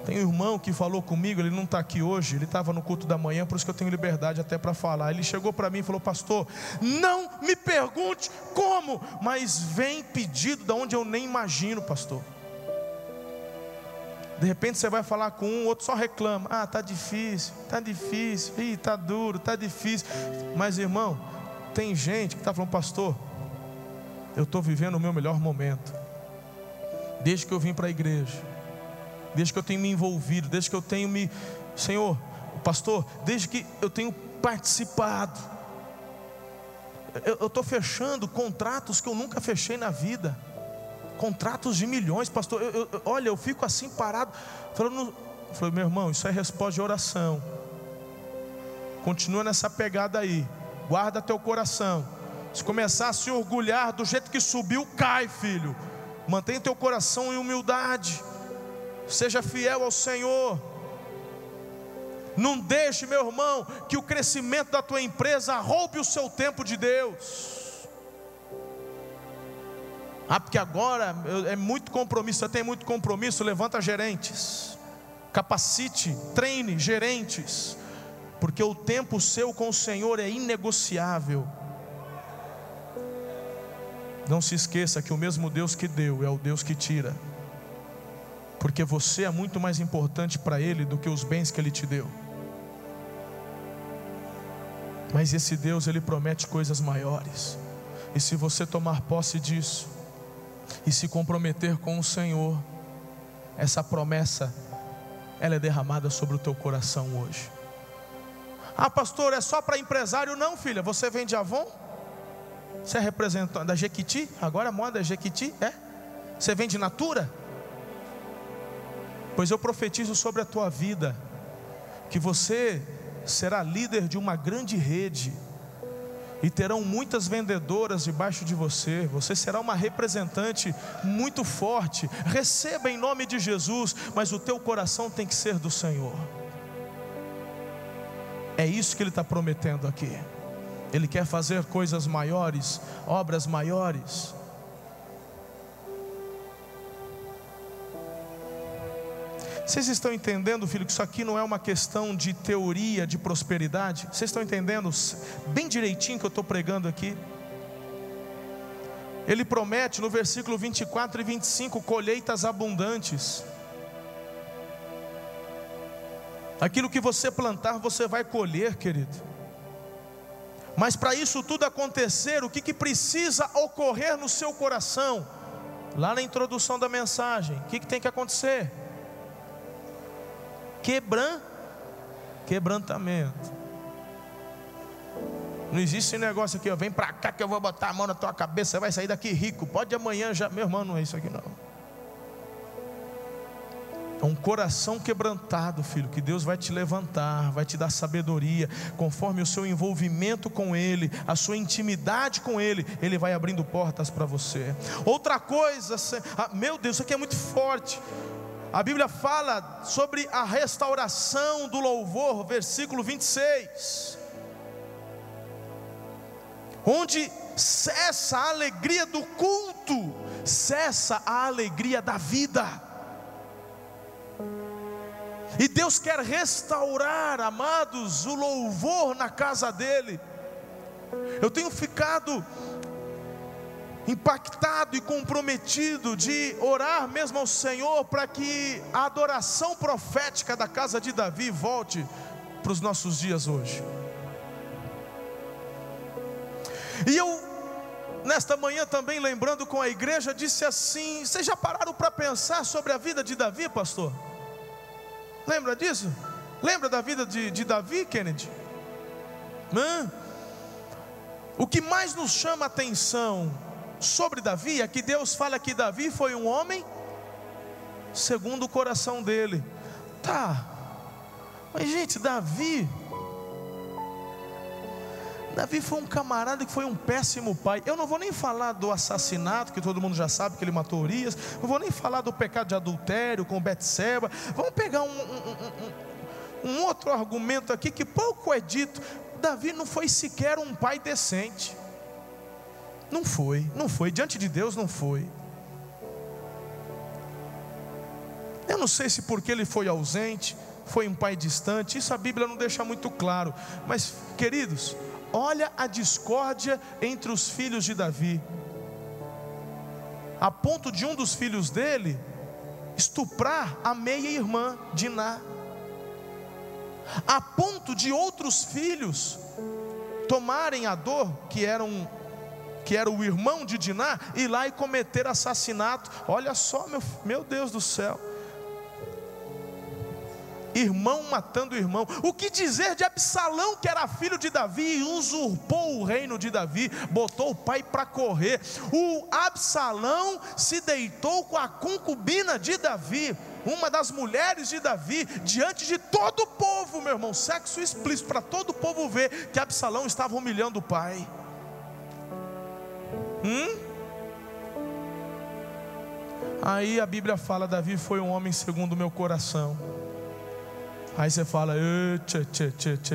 [SPEAKER 1] Tem um irmão que falou comigo, ele não está aqui hoje, ele estava no culto da manhã, por isso que eu tenho liberdade até para falar. Ele chegou para mim e falou: pastor, não me pergunte como, mas vem pedido de onde eu nem imagino, pastor. De repente você vai falar com um, outro só reclama: ah, está difícil, está duro, está difícil. Mas, irmão, tem gente que está falando: pastor, eu estou vivendo o meu melhor momento, desde que eu vim para a igreja, desde que eu tenho me envolvido, desde que eu tenho Senhor, pastor, desde que eu tenho participado, eu estou fechando contratos que eu nunca fechei na vida, contratos de milhões, pastor. Olha, eu fico assim parado, falando, falei: meu irmão, isso é resposta de oração. Continua nessa pegada aí. Guarda teu coração. Se começar a se orgulhar do jeito que subiu, cai, filho. Mantenha teu coração em humildade. Seja fiel ao Senhor. Não deixe, meu irmão, que o crescimento da tua empresa roube o seu tempo de Deus. Ah, porque agora é muito compromisso. Você tem muito compromisso? Levanta gerentes. Capacite, treine gerentes. Porque o tempo seu com o Senhor é inegociável. Não se esqueça que o mesmo Deus que deu é o Deus que tira. Porque você é muito mais importante para Ele do que os bens que Ele te deu. Mas esse Deus, Ele promete coisas maiores. E se você tomar posse disso e se comprometer com o Senhor, essa promessa, ela é derramada sobre o teu coração hoje. Ah, pastor, é só para empresário? Não, filha. Você vende Avon? Você é representante da Jequiti? Agora a moda é Jequiti? É? Você vende Natura? Pois eu profetizo sobre a tua vida que você será líder de uma grande rede, e terão muitas vendedoras debaixo de você. Você será uma representante muito forte. Receba em nome de Jesus, mas o teu coração tem que ser do Senhor. É isso que Ele está prometendo aqui. Ele quer fazer coisas maiores, obras maiores. Vocês estão entendendo, filho, que isso aqui não é uma questão de teoria de prosperidade? Vocês estão entendendo bem direitinho que eu estou pregando aqui? Ele promete no versículo 24 e 25, colheitas abundantes. Aquilo que você plantar, você vai colher, querido. Mas para isso tudo acontecer, o que precisa ocorrer no seu coração? Lá na introdução da mensagem, o que tem que acontecer? Quebrantamento. Não existe esse negócio aqui, ó, vem para cá que eu vou botar a mão na tua cabeça, você vai sair daqui rico, pode amanhã já. Meu irmão, não é isso aqui não. É um coração quebrantado, filho, que Deus vai te levantar, vai te dar sabedoria, conforme o seu envolvimento com Ele, a sua intimidade com Ele, Ele vai abrindo portas para você. Outra coisa, meu Deus, isso aqui é muito forte. A Bíblia fala sobre a restauração do louvor, versículo 26, onde cessa a alegria do culto, cessa a alegria da vida. E Deus quer restaurar, amados, o louvor na casa dele. Eu tenho ficado impactado e comprometido de orar mesmo ao Senhor para que a adoração profética da casa de Davi volte para os nossos dias hoje. E eu, nesta manhã também, lembrando com a igreja, disse assim: vocês já pararam para pensar sobre a vida de Davi, pastor? Lembra disso? Lembra da vida de Davi, Kennedy? O que mais nos chama a atenção sobre Davi é que Deus fala que Davi foi um homem segundo o coração dele. Tá, mas gente, Davi foi um camarada que foi um péssimo pai. Eu não vou nem falar do assassinato, que todo mundo já sabe que ele matou Urias. Não vou nem falar do pecado de adultério com Betseba. Vamos pegar um outro argumento aqui que pouco é dito. Davi não foi sequer um pai decente. Não foi, diante de Deus não foi. Eu não sei se porque ele foi ausente, foi um pai distante, isso a Bíblia não deixa muito claro. Mas, queridos, olha a discórdia entre os filhos de Davi, a ponto de um dos filhos dele estuprar a meia-irmã Diná, a ponto de outros filhos tomarem a dor, que era o irmão de Diná, ir lá e cometer assassinato. Olha só, meu Deus do céu, irmão matando irmão. O que dizer de Absalão, que era filho de Davi e usurpou o reino de Davi, botou o pai para correr. O Absalão se deitou com a concubina de Davi, uma das mulheres de Davi, diante de todo o povo, meu irmão, sexo explícito, para todo o povo ver que Absalão estava humilhando o pai. Aí a Bíblia fala: Davi foi um homem segundo o meu coração. Aí você fala: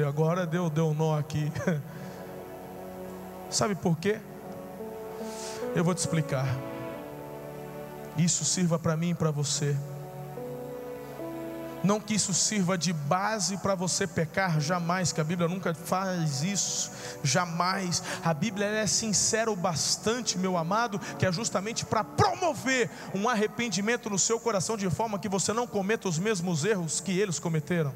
[SPEAKER 1] agora deu um nó aqui. Sabe por quê? Eu vou te explicar. Isso sirva para mim e para você. Não que isso sirva de base para você pecar, jamais, que a Bíblia nunca faz isso, jamais. A Bíblia é sincera o bastante, meu amado, que é justamente para promover um arrependimento no seu coração, de forma que você não cometa os mesmos erros que eles cometeram.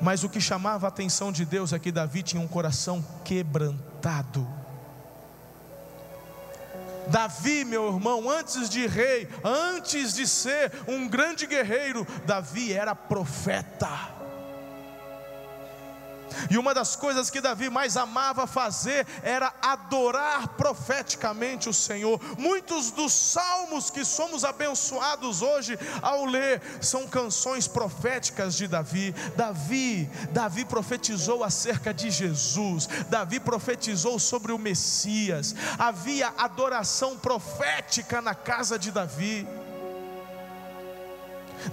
[SPEAKER 1] Mas o que chamava a atenção de Deus é que Davi tinha um coração quebrantado. Davi, meu irmão, antes de rei, antes de ser um grande guerreiro, Davi era profeta. E uma das coisas que Davi mais amava fazer era adorar profeticamente o Senhor. Muitos dos salmos que somos abençoados hoje ao ler são canções proféticas de Davi. Davi profetizou acerca de Jesus. Davi profetizou sobre o Messias. Havia adoração profética na casa de Davi.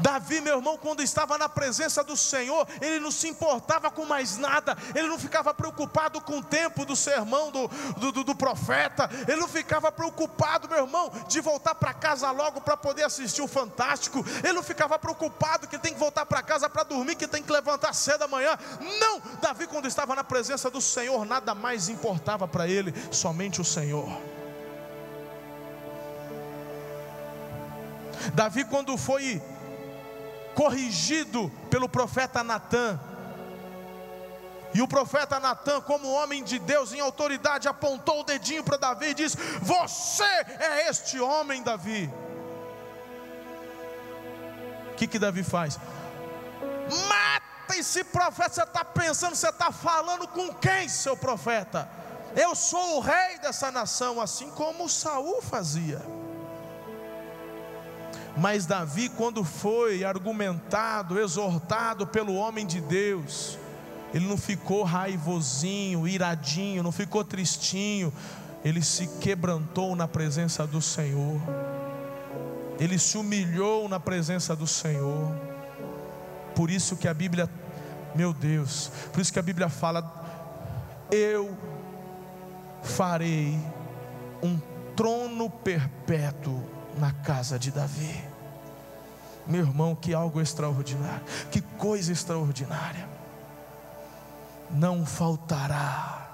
[SPEAKER 1] Davi, meu irmão, quando estava na presença do Senhor, ele não se importava com mais nada, ele não ficava preocupado com o tempo do sermão do profeta, ele não ficava preocupado, meu irmão, de voltar para casa logo para poder assistir o Fantástico, ele não ficava preocupado que tem que voltar para casa para dormir, que tem que levantar cedo da manhã. Não, Davi, quando estava na presença do Senhor, nada mais importava para ele, somente o Senhor. Davi, quando foi corrigido pelo profeta Natã, e o profeta Natã, como homem de Deus em autoridade, apontou o dedinho para Davi e disse: você é este homem, Davi. O que Davi faz? Mata esse profeta. Você está pensando, você está falando com quem, seu profeta? Eu sou o rei dessa nação, assim como Saul fazia. Mas Davi, quando foi argumentado, exortado pelo homem de Deus, ele não ficou raivosinho, iradinho, não ficou tristinho. Ele se quebrantou na presença do Senhor, ele se humilhou na presença do Senhor. Por isso que a Bíblia, meu Deus, por isso que a Bíblia fala: eu farei um trono perpétuo na casa de Davi. Meu irmão, que algo extraordinário, que coisa extraordinária. Não faltará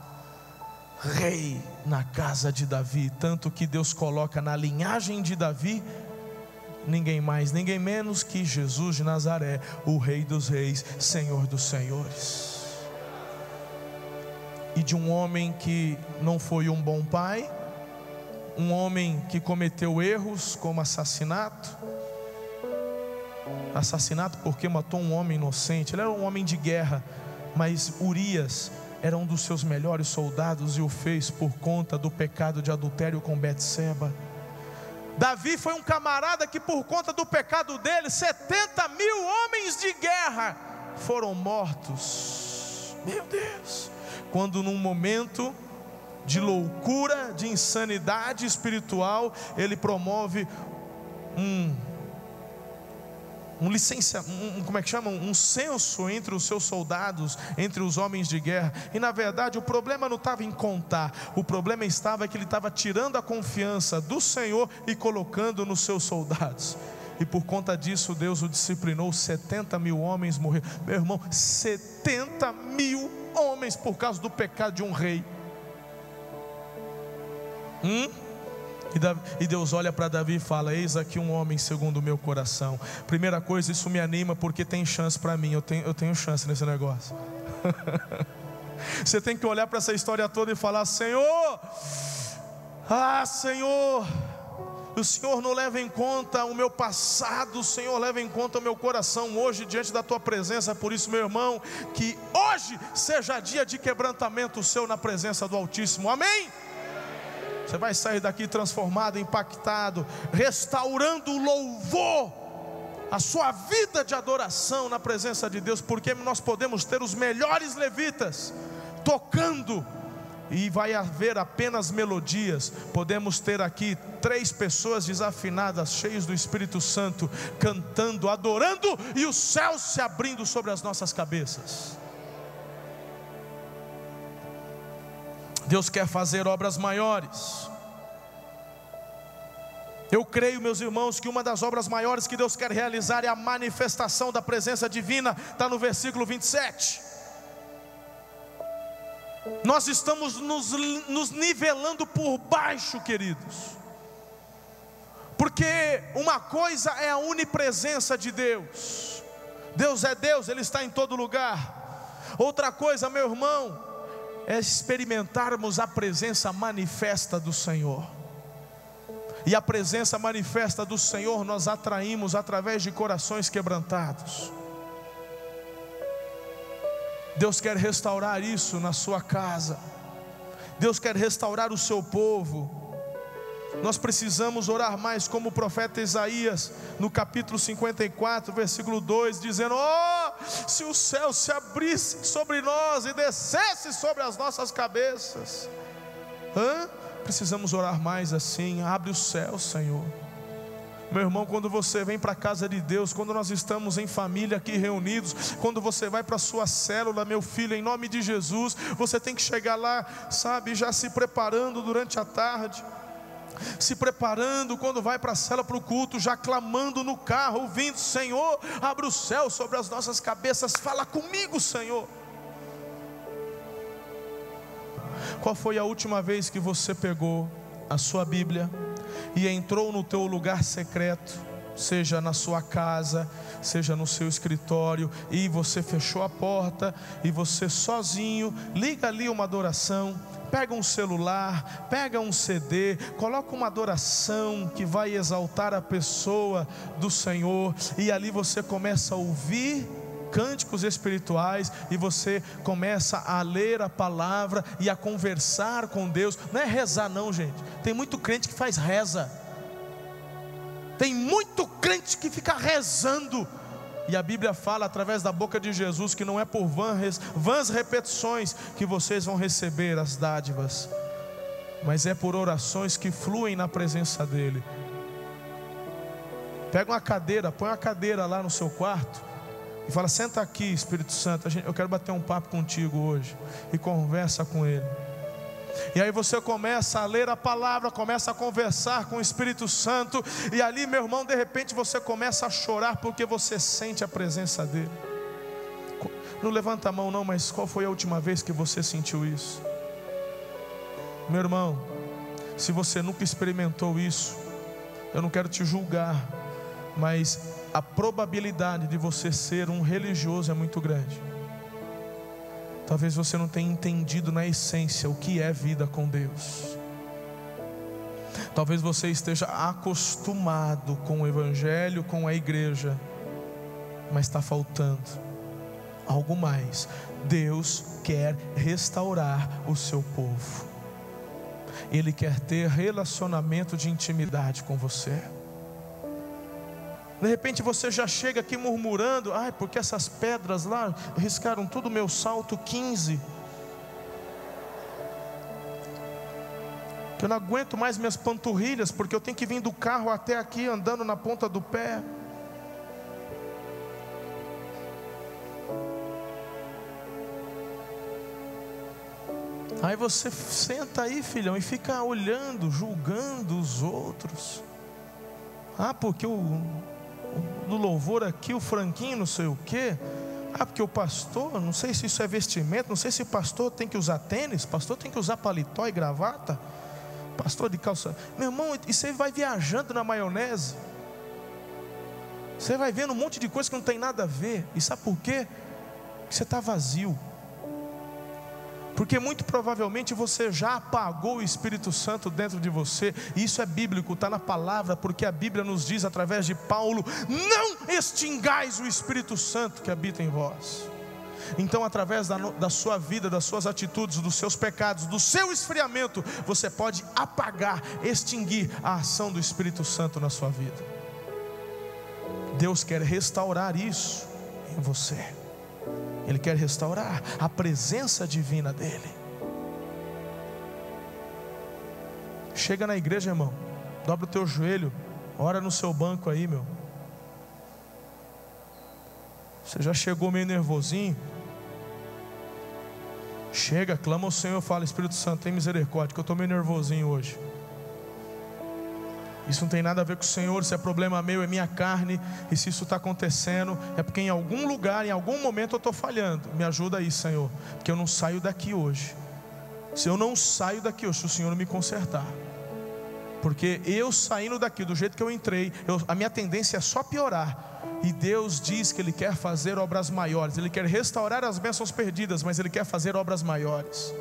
[SPEAKER 1] rei na casa de Davi, tanto que Deus coloca na linhagem de Davi ninguém mais, ninguém menos que Jesus de Nazaré, o Rei dos Reis, Senhor dos Senhores. E de um homem que não foi um bom pai, um homem que cometeu erros como assassinato porque matou um homem inocente. Ele era um homem de guerra, mas Urias era um dos seus melhores soldados e o fez por conta do pecado de adultério com Betseba. Davi foi um camarada que, por conta do pecado dele, 70 mil homens de guerra foram mortos. Meu Deus! Quando num momento de loucura, de insanidade espiritual, ele promove um censo entre os seus soldados, entre os homens de guerra. E na verdade o problema não estava em contar, o problema estava que ele estava tirando a confiança do Senhor e colocando nos seus soldados. E por conta disso Deus o disciplinou. 70 mil homens morreram. Meu irmão, 70 mil homens por causa do pecado de um rei. E Deus olha para Davi e fala: eis aqui um homem segundo o meu coração. Primeira coisa, isso me anima porque tem chance para mim. Eu tenho chance nesse negócio. Você tem que olhar para essa história toda e falar: Senhor, Senhor, o Senhor não leva em conta o meu passado, o Senhor leva em conta o meu coração hoje diante da tua presença. Por isso, meu irmão, que hoje seja dia de quebrantamento seu na presença do Altíssimo. Amém? Você vai sair daqui transformado, impactado, restaurando o louvor, a sua vida de adoração na presença de Deus, porque nós podemos ter os melhores levitas tocando e vai haver apenas melodias. Podemos ter aqui 3 pessoas desafinadas, cheias do Espírito Santo, cantando, adorando, e os céus se abrindo sobre as nossas cabeças. Deus quer fazer obras maiores. Eu creio, meus irmãos, que uma das obras maiores que Deus quer realizar é a manifestação da presença divina. Está no versículo 27. Nós estamos nos nivelando por baixo, queridos, porque uma coisa é a onipresença de Deus. Deus é Deus, Ele está em todo lugar. Outra coisa, meu irmão, é experimentarmos a presença manifesta do Senhor. E a presença manifesta do Senhor nós atraímos através de corações quebrantados. Deus quer restaurar isso na sua casa. Deus quer restaurar o seu povo. Nós precisamos orar mais como o profeta Isaías, no capítulo 54, versículo 2, dizendo: se o céu se abrisse sobre nós e descesse sobre as nossas Meu irmão, quando você vem para a casa de Deus, quando nós estamos em família aqui reunidos, quando você vai para a sua célula, meu filho, em nome de Jesus, você tem que chegar lá, sabe, já se preparando durante a tarde, se preparando quando vai para a cela, para o culto, já clamando no carro, ouvindo: Senhor, abre o céu sobre as nossas cabeças, fala comigo, Senhor. Qual foi a última vez que você pegou a sua Bíblia e entrou no teu lugar secreto, seja na sua casa, seja no seu escritório, e você fechou a porta e você sozinho liga ali uma adoração, pega um celular, pega um CD, coloca uma adoração que vai exaltar a pessoa do Senhor, e ali você começa a ouvir cânticos espirituais, e você começa a ler a palavra e a conversar com Deus. Não é rezar não, gente. Tem muito crente que faz reza, tem muito crente que fica rezando, e a Bíblia fala através da boca de Jesus que não é por vãs repetições que vocês vão receber as dádivas, mas é por orações que fluem na presença dEle. Pega uma cadeira, põe uma cadeira lá no seu quarto e fala: senta aqui, Espírito Santo, eu quero bater um papo contigo hoje. E conversa com Ele. E aí você começa a ler a palavra, começa a conversar com o Espírito Santo, e ali, meu irmão, de repente você começa a chorar porque você sente a presença dEle. Não levanta a mão não, mas qual foi a última vez que você sentiu isso? Meu irmão, se você nunca experimentou isso, eu não quero te julgar, mas a probabilidade de você ser um religioso é muito grande. Talvez você não tenha entendido na essência o que é vida com Deus. Talvez você esteja acostumado com o Evangelho, com a igreja, mas está faltando algo mais. Deus quer restaurar o seu povo. Ele quer ter relacionamento de intimidade com você. De repente você já chega aqui murmurando: ai, porque essas pedras lá riscaram tudo o meu salto 15, que eu não aguento mais minhas panturrilhas, porque eu tenho que vir do carro até aqui andando na ponta do pé. Aí você senta aí, filhão, e fica olhando, julgando os outros. Ah, porque no louvor aqui o franquinho não sei o que. Ah, porque o pastor, não sei se isso é vestimento, não sei se o pastor tem que usar tênis, pastor tem que usar paletó e gravata, pastor de calça. Meu irmão, e você vai viajando na maionese, você vai vendo um monte de coisa que não tem nada a ver. E sabe por quê? Porque você está vazio. Porque muito provavelmente você já apagou o Espírito Santo dentro de você. E isso é bíblico, está na palavra. Porque a Bíblia nos diz através de Paulo: não extingais o Espírito Santo que habita em vós. Então, através da sua vida, das suas atitudes, dos seus pecados, do seu esfriamento, você pode apagar, extinguir a ação do Espírito Santo na sua vida. Deus quer restaurar isso em você. Ele quer restaurar a presença divina dEle. Chega na igreja, irmão, dobra o teu joelho, ora no seu banco aí, meu. Você já chegou meio nervosinho? Chega, clama ao Senhor, fala: Espírito Santo, tem misericórdia, que eu estou meio nervosinho hoje. Isso não tem nada a ver com o Senhor, se é problema meu, é minha carne. E se isso está acontecendo, é porque em algum lugar, em algum momento eu estou falhando. Me ajuda aí, Senhor, porque eu não saio daqui hoje. Se eu não saio daqui hoje, se o Senhor não me consertar, porque eu saindo daqui do jeito que eu entrei, a minha tendência é só piorar. E Deus diz que Ele quer fazer obras maiores. Ele quer restaurar as bênçãos perdidas, mas Ele quer fazer obras maiores.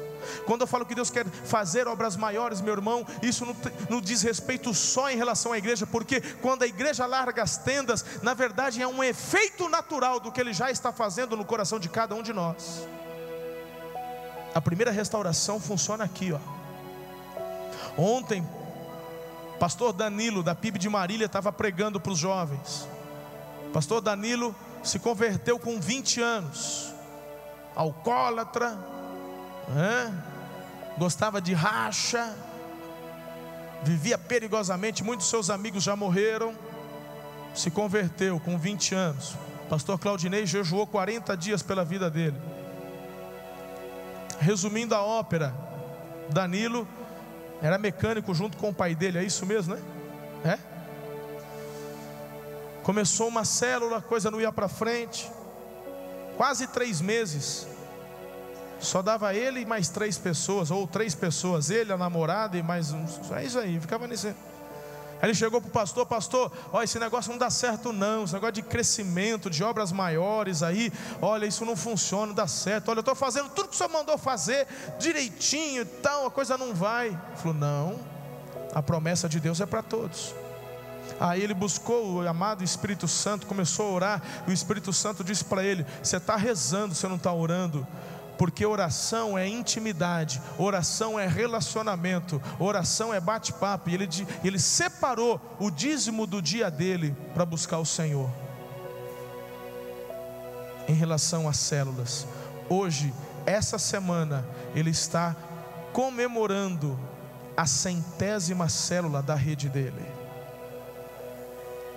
[SPEAKER 1] Quando eu falo que Deus quer fazer obras maiores, meu irmão, isso não diz respeito só em relação à igreja. Porque quando a igreja larga as tendas, na verdade é um efeito natural do que Ele já está fazendo no coração de cada um de nós. A primeira restauração funciona aqui, ó. Ontem, pastor Danilo da PIB de Marília estava pregando para os jovens. Pastor Danilo se converteu com 20 anos, alcoólatra, gostava de racha, vivia perigosamente, muitos de seus amigos já morreram. se converteu com 20 anos. Pastor Claudinei jejuou 40 dias pela vida dele. Resumindo a ópera, Danilo era mecânico junto com o pai dele, é isso mesmo, né? É? Começou uma célula, a coisa não ia para frente. Quase 3 meses. Só dava ele e mais 3 pessoas, ou 3 pessoas, ele, a namorada e mais uns. É isso aí, ficava nisso. Aí ele chegou para o pastor: pastor, olha, esse negócio não dá certo não, esse negócio de crescimento, de obras maiores aí, olha, isso não funciona, não dá certo. Olha, eu estou fazendo tudo que o senhor mandou fazer, direitinho e tal, a coisa não vai. Ele falou: não, a promessa de Deus é para todos. Aí ele buscou o amado Espírito Santo, começou a orar, e o Espírito Santo disse para ele: você está rezando, você não está orando. Porque oração é intimidade, oração é relacionamento, oração é bate-papo. E ele separou o dízimo do dia dele para buscar o Senhor. Em relação às células, hoje, essa semana, ele está comemorando a 100ª célula da rede dele.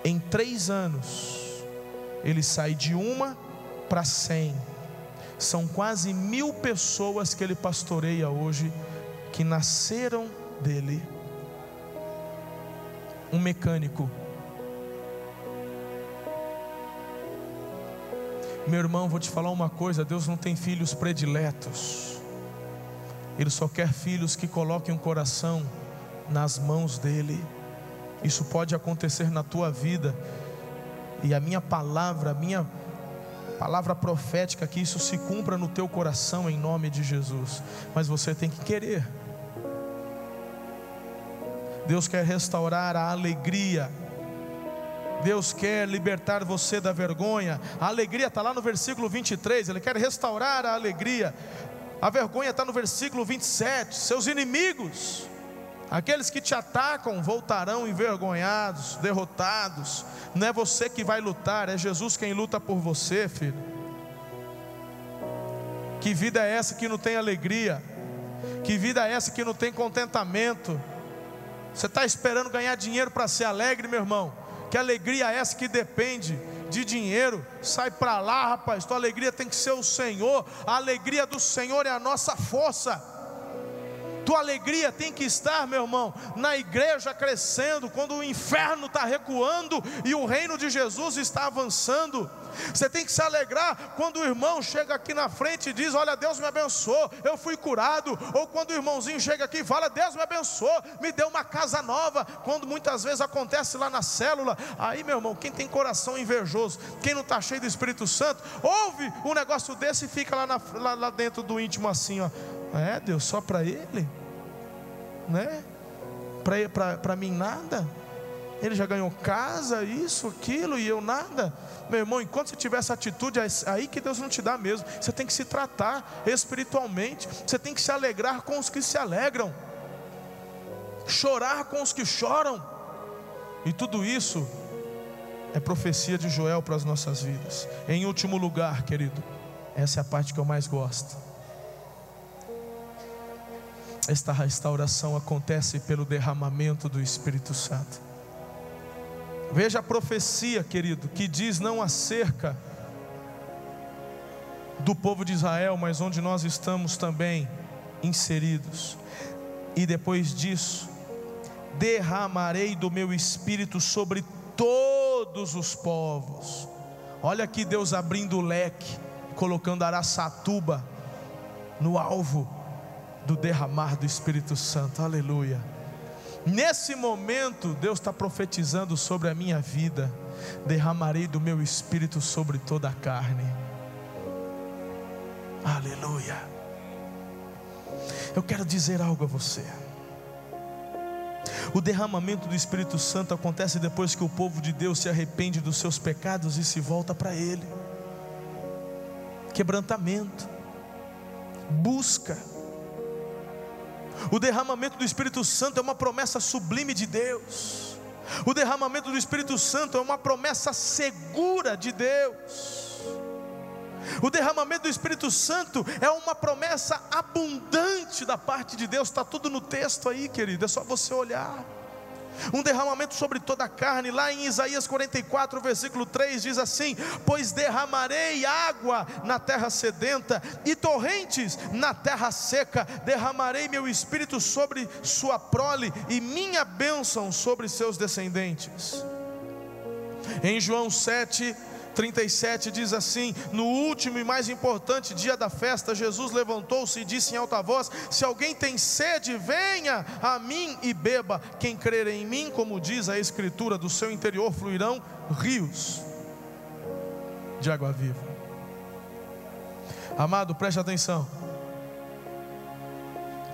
[SPEAKER 1] Em 3 anos, ele sai de 1 para 100. São quase 1000 pessoas que ele pastoreia hoje, que nasceram dele. Um mecânico. Meu irmão, vou te falar uma coisa: Deus não tem filhos prediletos. Ele só quer filhos que coloquem o coração nas mãos dele. Isso pode acontecer na tua vida. E a minha palavra profética, que isso se cumpra no teu coração em nome de Jesus. Mas você tem que querer. Deus quer restaurar a alegria. Deus quer libertar você da vergonha. A alegria está lá no versículo 23. Ele quer restaurar a alegria. A vergonha está no versículo 27. Seus inimigos, aqueles que te atacam, voltarão envergonhados, derrotados. Não é você que vai lutar, é Jesus quem luta por você, filho. Que vida é essa que não tem alegria? Que vida é essa que não tem contentamento? Você está esperando ganhar dinheiro para ser alegre, meu irmão? Que alegria é essa que depende de dinheiro? Sai para lá, rapaz. Tua alegria tem que ser o Senhor. A alegria do Senhor é a nossa força. Tua alegria tem que estar, meu irmão, na igreja crescendo, quando o inferno está recuando e o reino de Jesus está avançando. Você tem que se alegrar quando o irmão chega aqui na frente e diz: olha, Deus me abençoou, eu fui curado. Ou quando o irmãozinho chega aqui e fala: Deus me abençoou, me deu uma casa nova. Quando muitas vezes acontece lá na célula. Aí, meu irmão, quem tem coração invejoso, quem não está cheio do Espírito Santo, ouve um negócio desse e fica lá dentro do íntimo assim, ó. É, Deus, só para ele, né? Para mim nada. Ele já ganhou casa, isso, aquilo, e eu nada. Meu irmão, enquanto você tiver essa atitude, é aí que Deus não te dá mesmo. Você tem que se tratar espiritualmente. Você tem que se alegrar com os que se alegram, chorar com os que choram. E tudo isso é profecia de Joel para as nossas vidas. Em último lugar, querido, essa é a parte que eu mais gosto. Esta restauração acontece pelo derramamento do Espírito Santo. Veja a profecia, querido, que diz não acerca do povo de Israel, mas onde nós estamos também inseridos. E depois disso, derramarei do meu Espírito sobre todos os povos. Olha aqui Deus abrindo o leque, colocando Araçatuba no alvo do derramar do Espírito Santo. Aleluia. Nesse momento Deus está profetizando sobre a minha vida: derramarei do meu Espírito sobre toda a carne. Aleluia. Eu quero dizer algo a você. O derramamento do Espírito Santo acontece depois que o povo de Deus se arrepende dos seus pecados e se volta para Ele. Quebrantamento, busca. O derramamento do Espírito Santo é uma promessa sublime de Deus. O derramamento do Espírito Santo é uma promessa segura de Deus. O derramamento do Espírito Santo é uma promessa abundante da parte de Deus. Está tudo no texto aí, querido, é só você olhar. um derramamento sobre toda a carne. Lá em Isaías 44, versículo 3 diz assim: pois derramarei água na terra sedenta e torrentes na terra seca, derramarei meu espírito sobre sua prole e minha bênção sobre seus descendentes. Em João 7:37 diz assim: no último e mais importante dia da festa, Jesus levantou-se e disse em alta voz: se alguém tem sede, venha a mim e beba. Quem crer em mim, como diz a Escritura, do seu interior fluirão rios de água viva. Amado, preste atenção,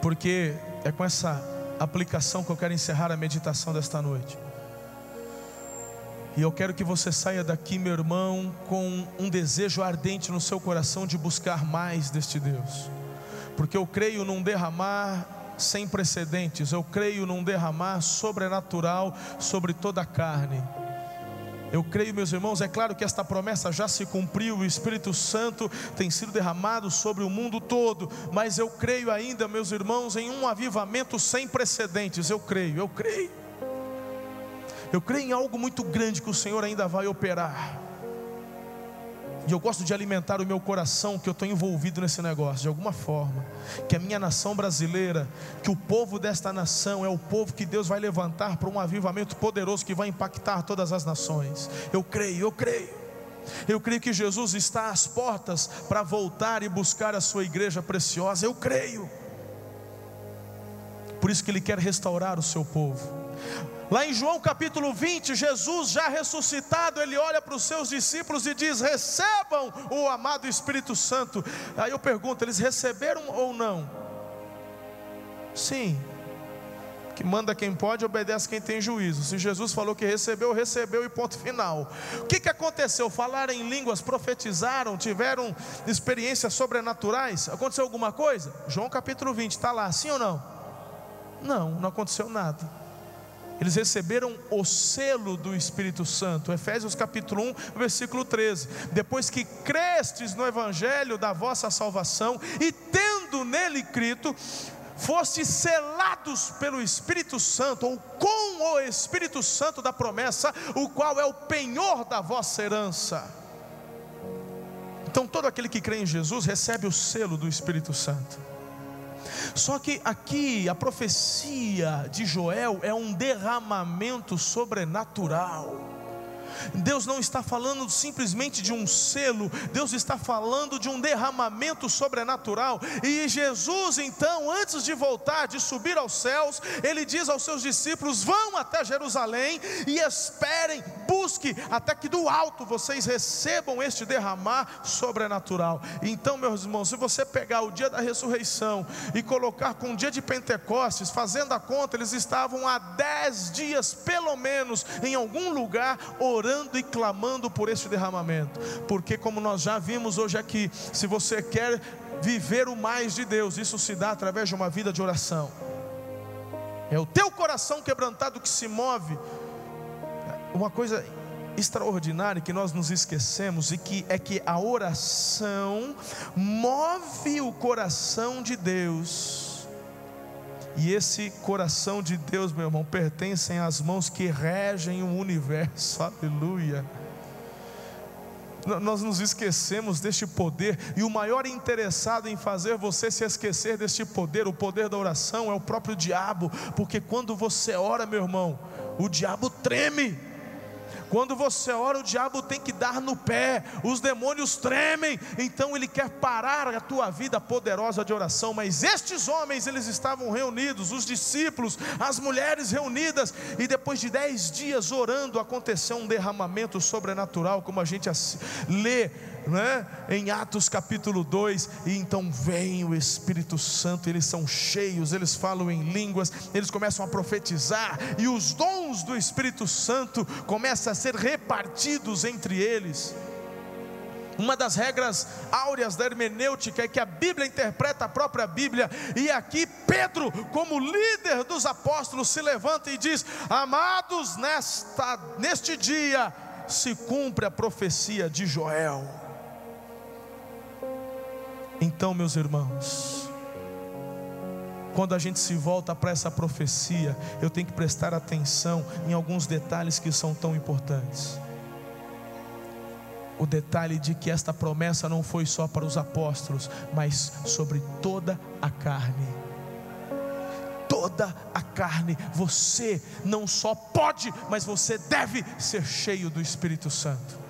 [SPEAKER 1] porque é com essa aplicação que eu quero encerrar a meditação desta noite. E eu quero que você saia daqui, meu irmão, com um desejo ardente no seu coração de buscar mais deste Deus, porque eu creio num derramar sem precedentes, eu creio num derramar sobrenatural sobre toda a carne. Eu creio, meus irmãos, é claro que esta promessa já se cumpriu, o Espírito Santo tem sido derramado sobre o mundo todo, mas eu creio ainda, meus irmãos, em um avivamento sem precedentes. Eu creio em algo muito grande que o Senhor ainda vai operar. E eu gosto de alimentar o meu coração, que eu estou envolvido nesse negócio de alguma forma, que a minha nação brasileira, que o povo desta nação é o povo que Deus vai levantar para um avivamento poderoso que vai impactar todas as nações. Eu creio que Jesus está às portas para voltar e buscar a sua igreja preciosa. Eu creio. Por isso que Ele quer restaurar o seu povo. Lá em João capítulo 20, Jesus já ressuscitado, Ele olha para os seus discípulos e diz: recebam o amado Espírito Santo. Aí eu pergunto, eles receberam ou não? Sim. Que manda quem pode, obedece quem tem juízo. Se Jesus falou que recebeu, recebeu e ponto final. O que aconteceu? Falaram em línguas, profetizaram, tiveram experiências sobrenaturais? Aconteceu alguma coisa? João capítulo 20, está lá, sim ou não? Não aconteceu nada. Eles receberam o selo do Espírito Santo. Efésios capítulo 1, versículo 13. Depois que crestes no evangelho da vossa salvação, e tendo nele crido, fostes selados pelo Espírito Santo, ou com o Espírito Santo da promessa, o qual é o penhor da vossa herança. Então todo aquele que crê em Jesus recebe o selo do Espírito Santo. Só que aqui a profecia de Joel é um derramamento sobrenatural. Deus não está falando simplesmente de um selo, Deus está falando de um derramamento sobrenatural. E Jesus então, antes de voltar, de subir aos céus, Ele diz aos seus discípulos: vão até Jerusalém e esperem, busque até que do alto vocês recebam este derramar sobrenatural. Então, meus irmãos, se você pegar o dia da ressurreição e colocar com o dia de Pentecostes, fazendo a conta, eles estavam há 10 dias pelo menos em algum lugar orando e clamando por este derramamento. Porque, como nós já vimos hoje aqui, se você quer viver o mais de Deus, isso se dá através de uma vida de oração. É o teu coração quebrantado que se move. Uma coisa extraordinária que nós nos esquecemos, e que é que a oração move o coração de Deus. E esse coração de Deus, meu irmão, pertence às mãos que regem o universo. Aleluia. Nós nos esquecemos deste poder, e o maior interessado em fazer você se esquecer deste poder, o poder da oração, é o próprio diabo. Porque quando você ora, meu irmão, o diabo treme. Quando você ora, o diabo tem que dar no pé, os demônios tremem. Então ele quer parar a tua vida poderosa de oração. Mas estes homens, eles estavam reunidos, os discípulos, as mulheres reunidas, e depois de 10 dias orando, aconteceu um derramamento sobrenatural, como a gente lê, né, em Atos capítulo 2. E então vem o Espírito Santo, eles são cheios, eles falam em línguas, eles começam a profetizar, e os dons do Espírito Santo começam a ser repartidos entre eles. Uma das regras áureas da hermenêutica é que a Bíblia interpreta a própria Bíblia. E aqui Pedro, como líder dos apóstolos, se levanta e diz: amados, neste dia se cumpre a profecia de Joel. Então, meus irmãos, Quando a gente se volta para essa profecia, eu tenho que prestar atenção em alguns detalhes que são tão importantes. O detalhe de que esta promessa não foi só para os apóstolos, mas sobre toda a carne. Toda a carne. Você não só pode, mas você deve ser cheio do Espírito Santo.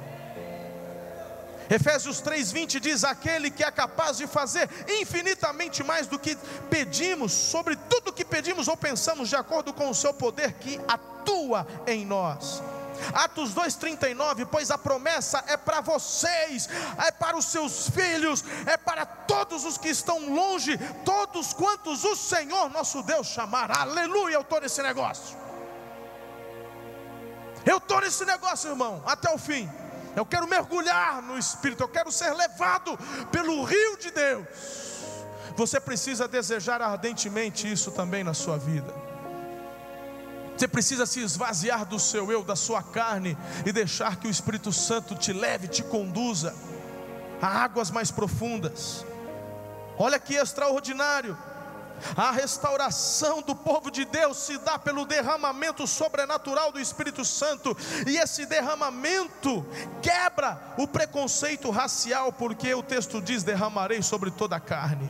[SPEAKER 1] Efésios 3:20 diz: aquele que é capaz de fazer infinitamente mais do que pedimos, sobre tudo que pedimos ou pensamos, de acordo com o seu poder que atua em nós. Atos 2:39, pois a promessa é para vocês, é para os seus filhos, é para todos os que estão longe, todos quantos o Senhor nosso Deus chamar. Aleluia, eu estou nesse negócio. Eu estou nesse negócio, irmão, até o fim. Eu quero mergulhar no Espírito, eu quero ser levado pelo rio de Deus. Você precisa desejar ardentemente isso também na sua vida. Você precisa se esvaziar do seu eu, da sua carne, e deixar que o Espírito Santo te leve, te conduza a águas mais profundas. Olha que extraordinário. A restauração do povo de Deus se dá pelo derramamento sobrenatural do Espírito Santo. E esse derramamento quebra o preconceito racial, porque o texto diz: derramarei sobre toda a carne.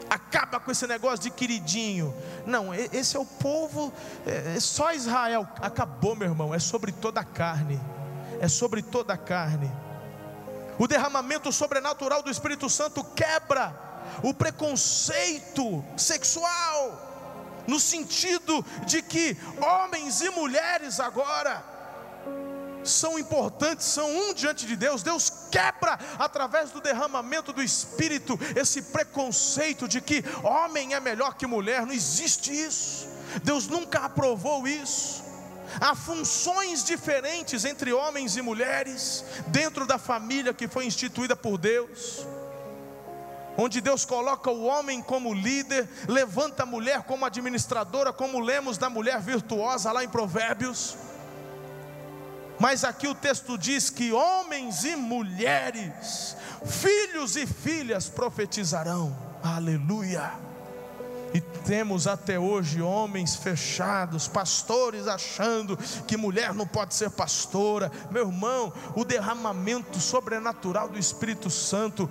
[SPEAKER 1] Acaba com esse negócio de queridinho. Não, esse é o povo, é só Israel. Acabou, meu irmão, é sobre toda a carne. É sobre toda a carne. O derramamento sobrenatural do Espírito Santo quebra o preconceito sexual, no sentido de que homens e mulheres agora são importantes, são um diante de Deus. Deus quebra através do derramamento do Espírito esse preconceito de que homem é melhor que mulher. Não existe isso. Deus nunca aprovou isso. Há funções diferentes entre homens e mulheres dentro da família que foi instituída por Deus, onde Deus coloca o homem como líder, levanta a mulher como administradora, como lemos da mulher virtuosa lá em Provérbios. Mas aqui o texto diz que homens e mulheres, filhos e filhas profetizarão. Aleluia. E temos até hoje homens fechados, pastores achando que mulher não pode ser pastora. Meu irmão, o derramamento sobrenatural do Espírito Santo,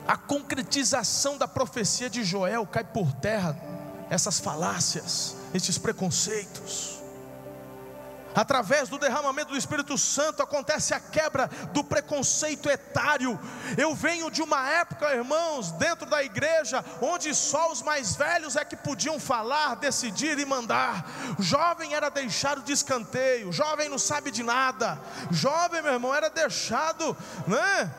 [SPEAKER 1] a concretização da profecia de Joel cai por terra. Essas falácias, esses preconceitos. Através do derramamento do Espírito Santo acontece a quebra do preconceito etário. Eu venho de uma época, irmãos, dentro da igreja, onde só os mais velhos é que podiam falar, decidir e mandar. Jovem era deixado de escanteio, jovem não sabe de nada. Jovem, meu irmão, era deixado, né?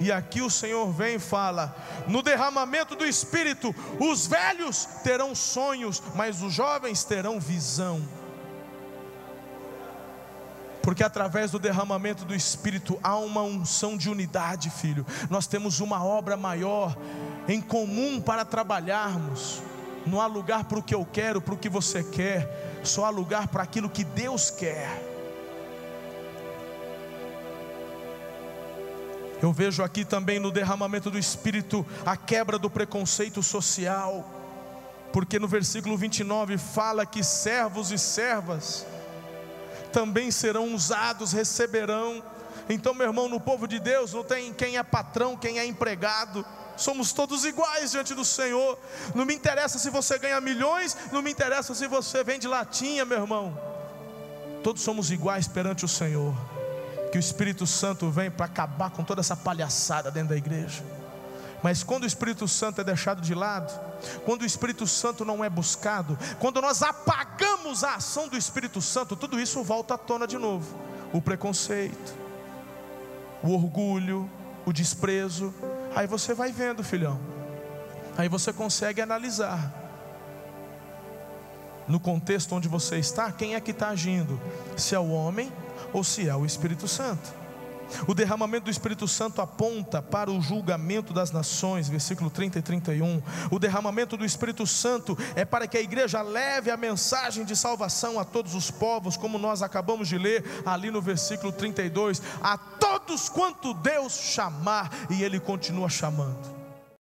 [SPEAKER 1] E aqui o Senhor vem e fala: no derramamento do Espírito, os velhos terão sonhos, mas os jovens terão visão. Porque através do derramamento do Espírito há uma unção de unidade, filho. Nós temos uma obra maior em comum para trabalharmos. Não há lugar para o que eu quero, para o que você quer. Só há lugar para aquilo que Deus quer. Eu vejo aqui também no derramamento do Espírito a quebra do preconceito social. Porque no versículo 29 fala que servos e servas também serão usados, receberão. Então, meu irmão, no povo de Deus não tem quem é patrão, quem é empregado. Somos todos iguais diante do Senhor. Não me interessa se você ganha milhões, não me interessa se você vende latinha, meu irmão. Todos somos iguais perante o Senhor. Que o Espírito Santo vem para acabar com toda essa palhaçada dentro da igreja. Mas quando o Espírito Santo é deixado de lado, quando o Espírito Santo não é buscado, quando nós apagamos a ação do Espírito Santo, tudo isso volta à tona de novo. O preconceito, o orgulho, o desprezo. Aí você vai vendo, filhão. Aí você consegue analisar, no contexto onde você está, quem é que está agindo, se é o homem ou se é o Espírito Santo. O derramamento do Espírito Santo aponta para o julgamento das nações, versículo 30 e 31. O derramamento do Espírito Santo é para que a igreja leve a mensagem de salvação a todos os povos, como nós acabamos de ler ali no versículo 32. A todos todos quanto Deus chamar, e Ele continua chamando.